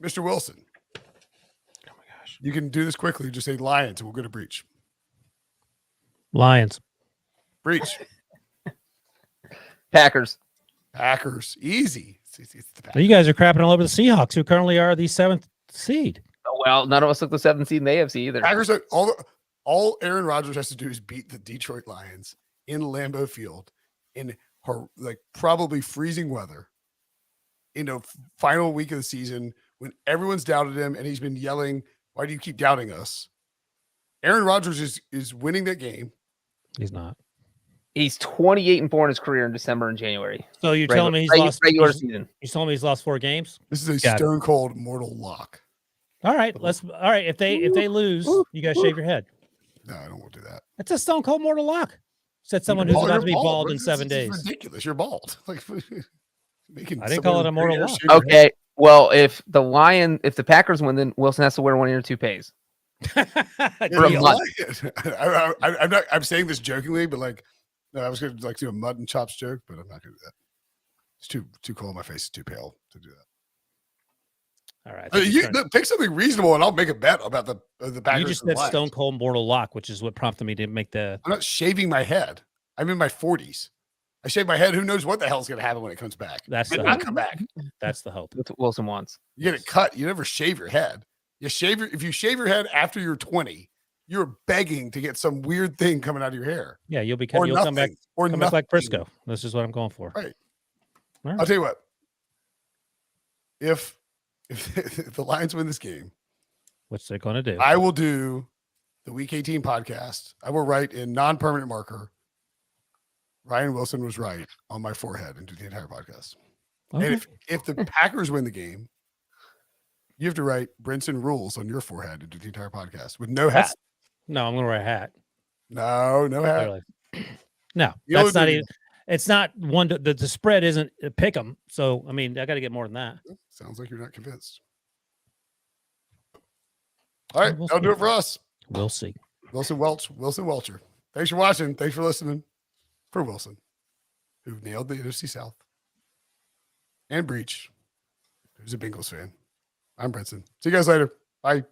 Mr. Wilson. Oh my gosh. You can do this quickly. Just say Lions and we'll go to Breech. Lions. Breech. Packers. Packers. Easy. It's the Now you guys are crapping all over the Seahawks, who currently are the 7th seed. Oh, well, none of us took the 7th seed in the AFC either. Packers are all Aaron Rodgers has to do is beat the Detroit Lions in Lambeau Field in probably freezing weather in the final week of the season when everyone's doubted him and he's been yelling, "Why do you keep doubting us?" Aaron Rodgers is winning that game. He's not. He's 28-4 in his career in December and January. So you're telling me he's lost regular season. You're telling me he's lost 4 games? This is a Got it. stone cold mortal lock. All right, if they lose, you guys shave your head. No, I don't want to do that. It's a stone cold mortal lock. Said someone who's about to be bald in 7 days. It's ridiculous. You're bald. Like I didn't call it a mortal lock. Okay. Well, if the Packers win, then Wilson has to wear one of your toupees. For a month. I'm saying this jokingly, but no, I was going to do a mud and chops joke, but I'm not going to do that. It's too cold. My face is too pale to do that. All right. Pick something reasonable, and I'll make a bet about the Packers. You just said stone cold mortal lock, which is what prompted me to make the. I'm not shaving my head. I'm in my 40s. I shave my head. Who knows what the hell's going to happen when it comes back? That's it the not hope. come back. That's the hope. That's what Wilson wants. You get it cut. You never shave your head. If you shave your head after you're 20, you're begging to get some weird thing coming out of your hair. Yeah, you'll Or come back like nothing. Briscoe. This is what I'm going for. Right. All right. I'll tell you what. If the Lions win this game, What's they going to do? I will do the Week 18 podcast. I will write in non-permanent marker, Ryan Wilson was right on my forehead and do the entire podcast. Okay. And if the Packers win the game, you have to write Brinson rules on your forehead and do the entire podcast with no hat. No, I'm going to wear a hat. No hat. Really. No, You that's know, not even. It's not one. The spread isn't a pick 'em. So I mean, I got to get more than that. Sounds like you're not convinced. All right, that'll do it for us. We'll see. Wilson Welcher. Thanks for watching. Thanks for listening. For Wilson, who nailed the NFC South, and Breech, who's a Bengals fan. I'm Brinson. See you guys later. Bye.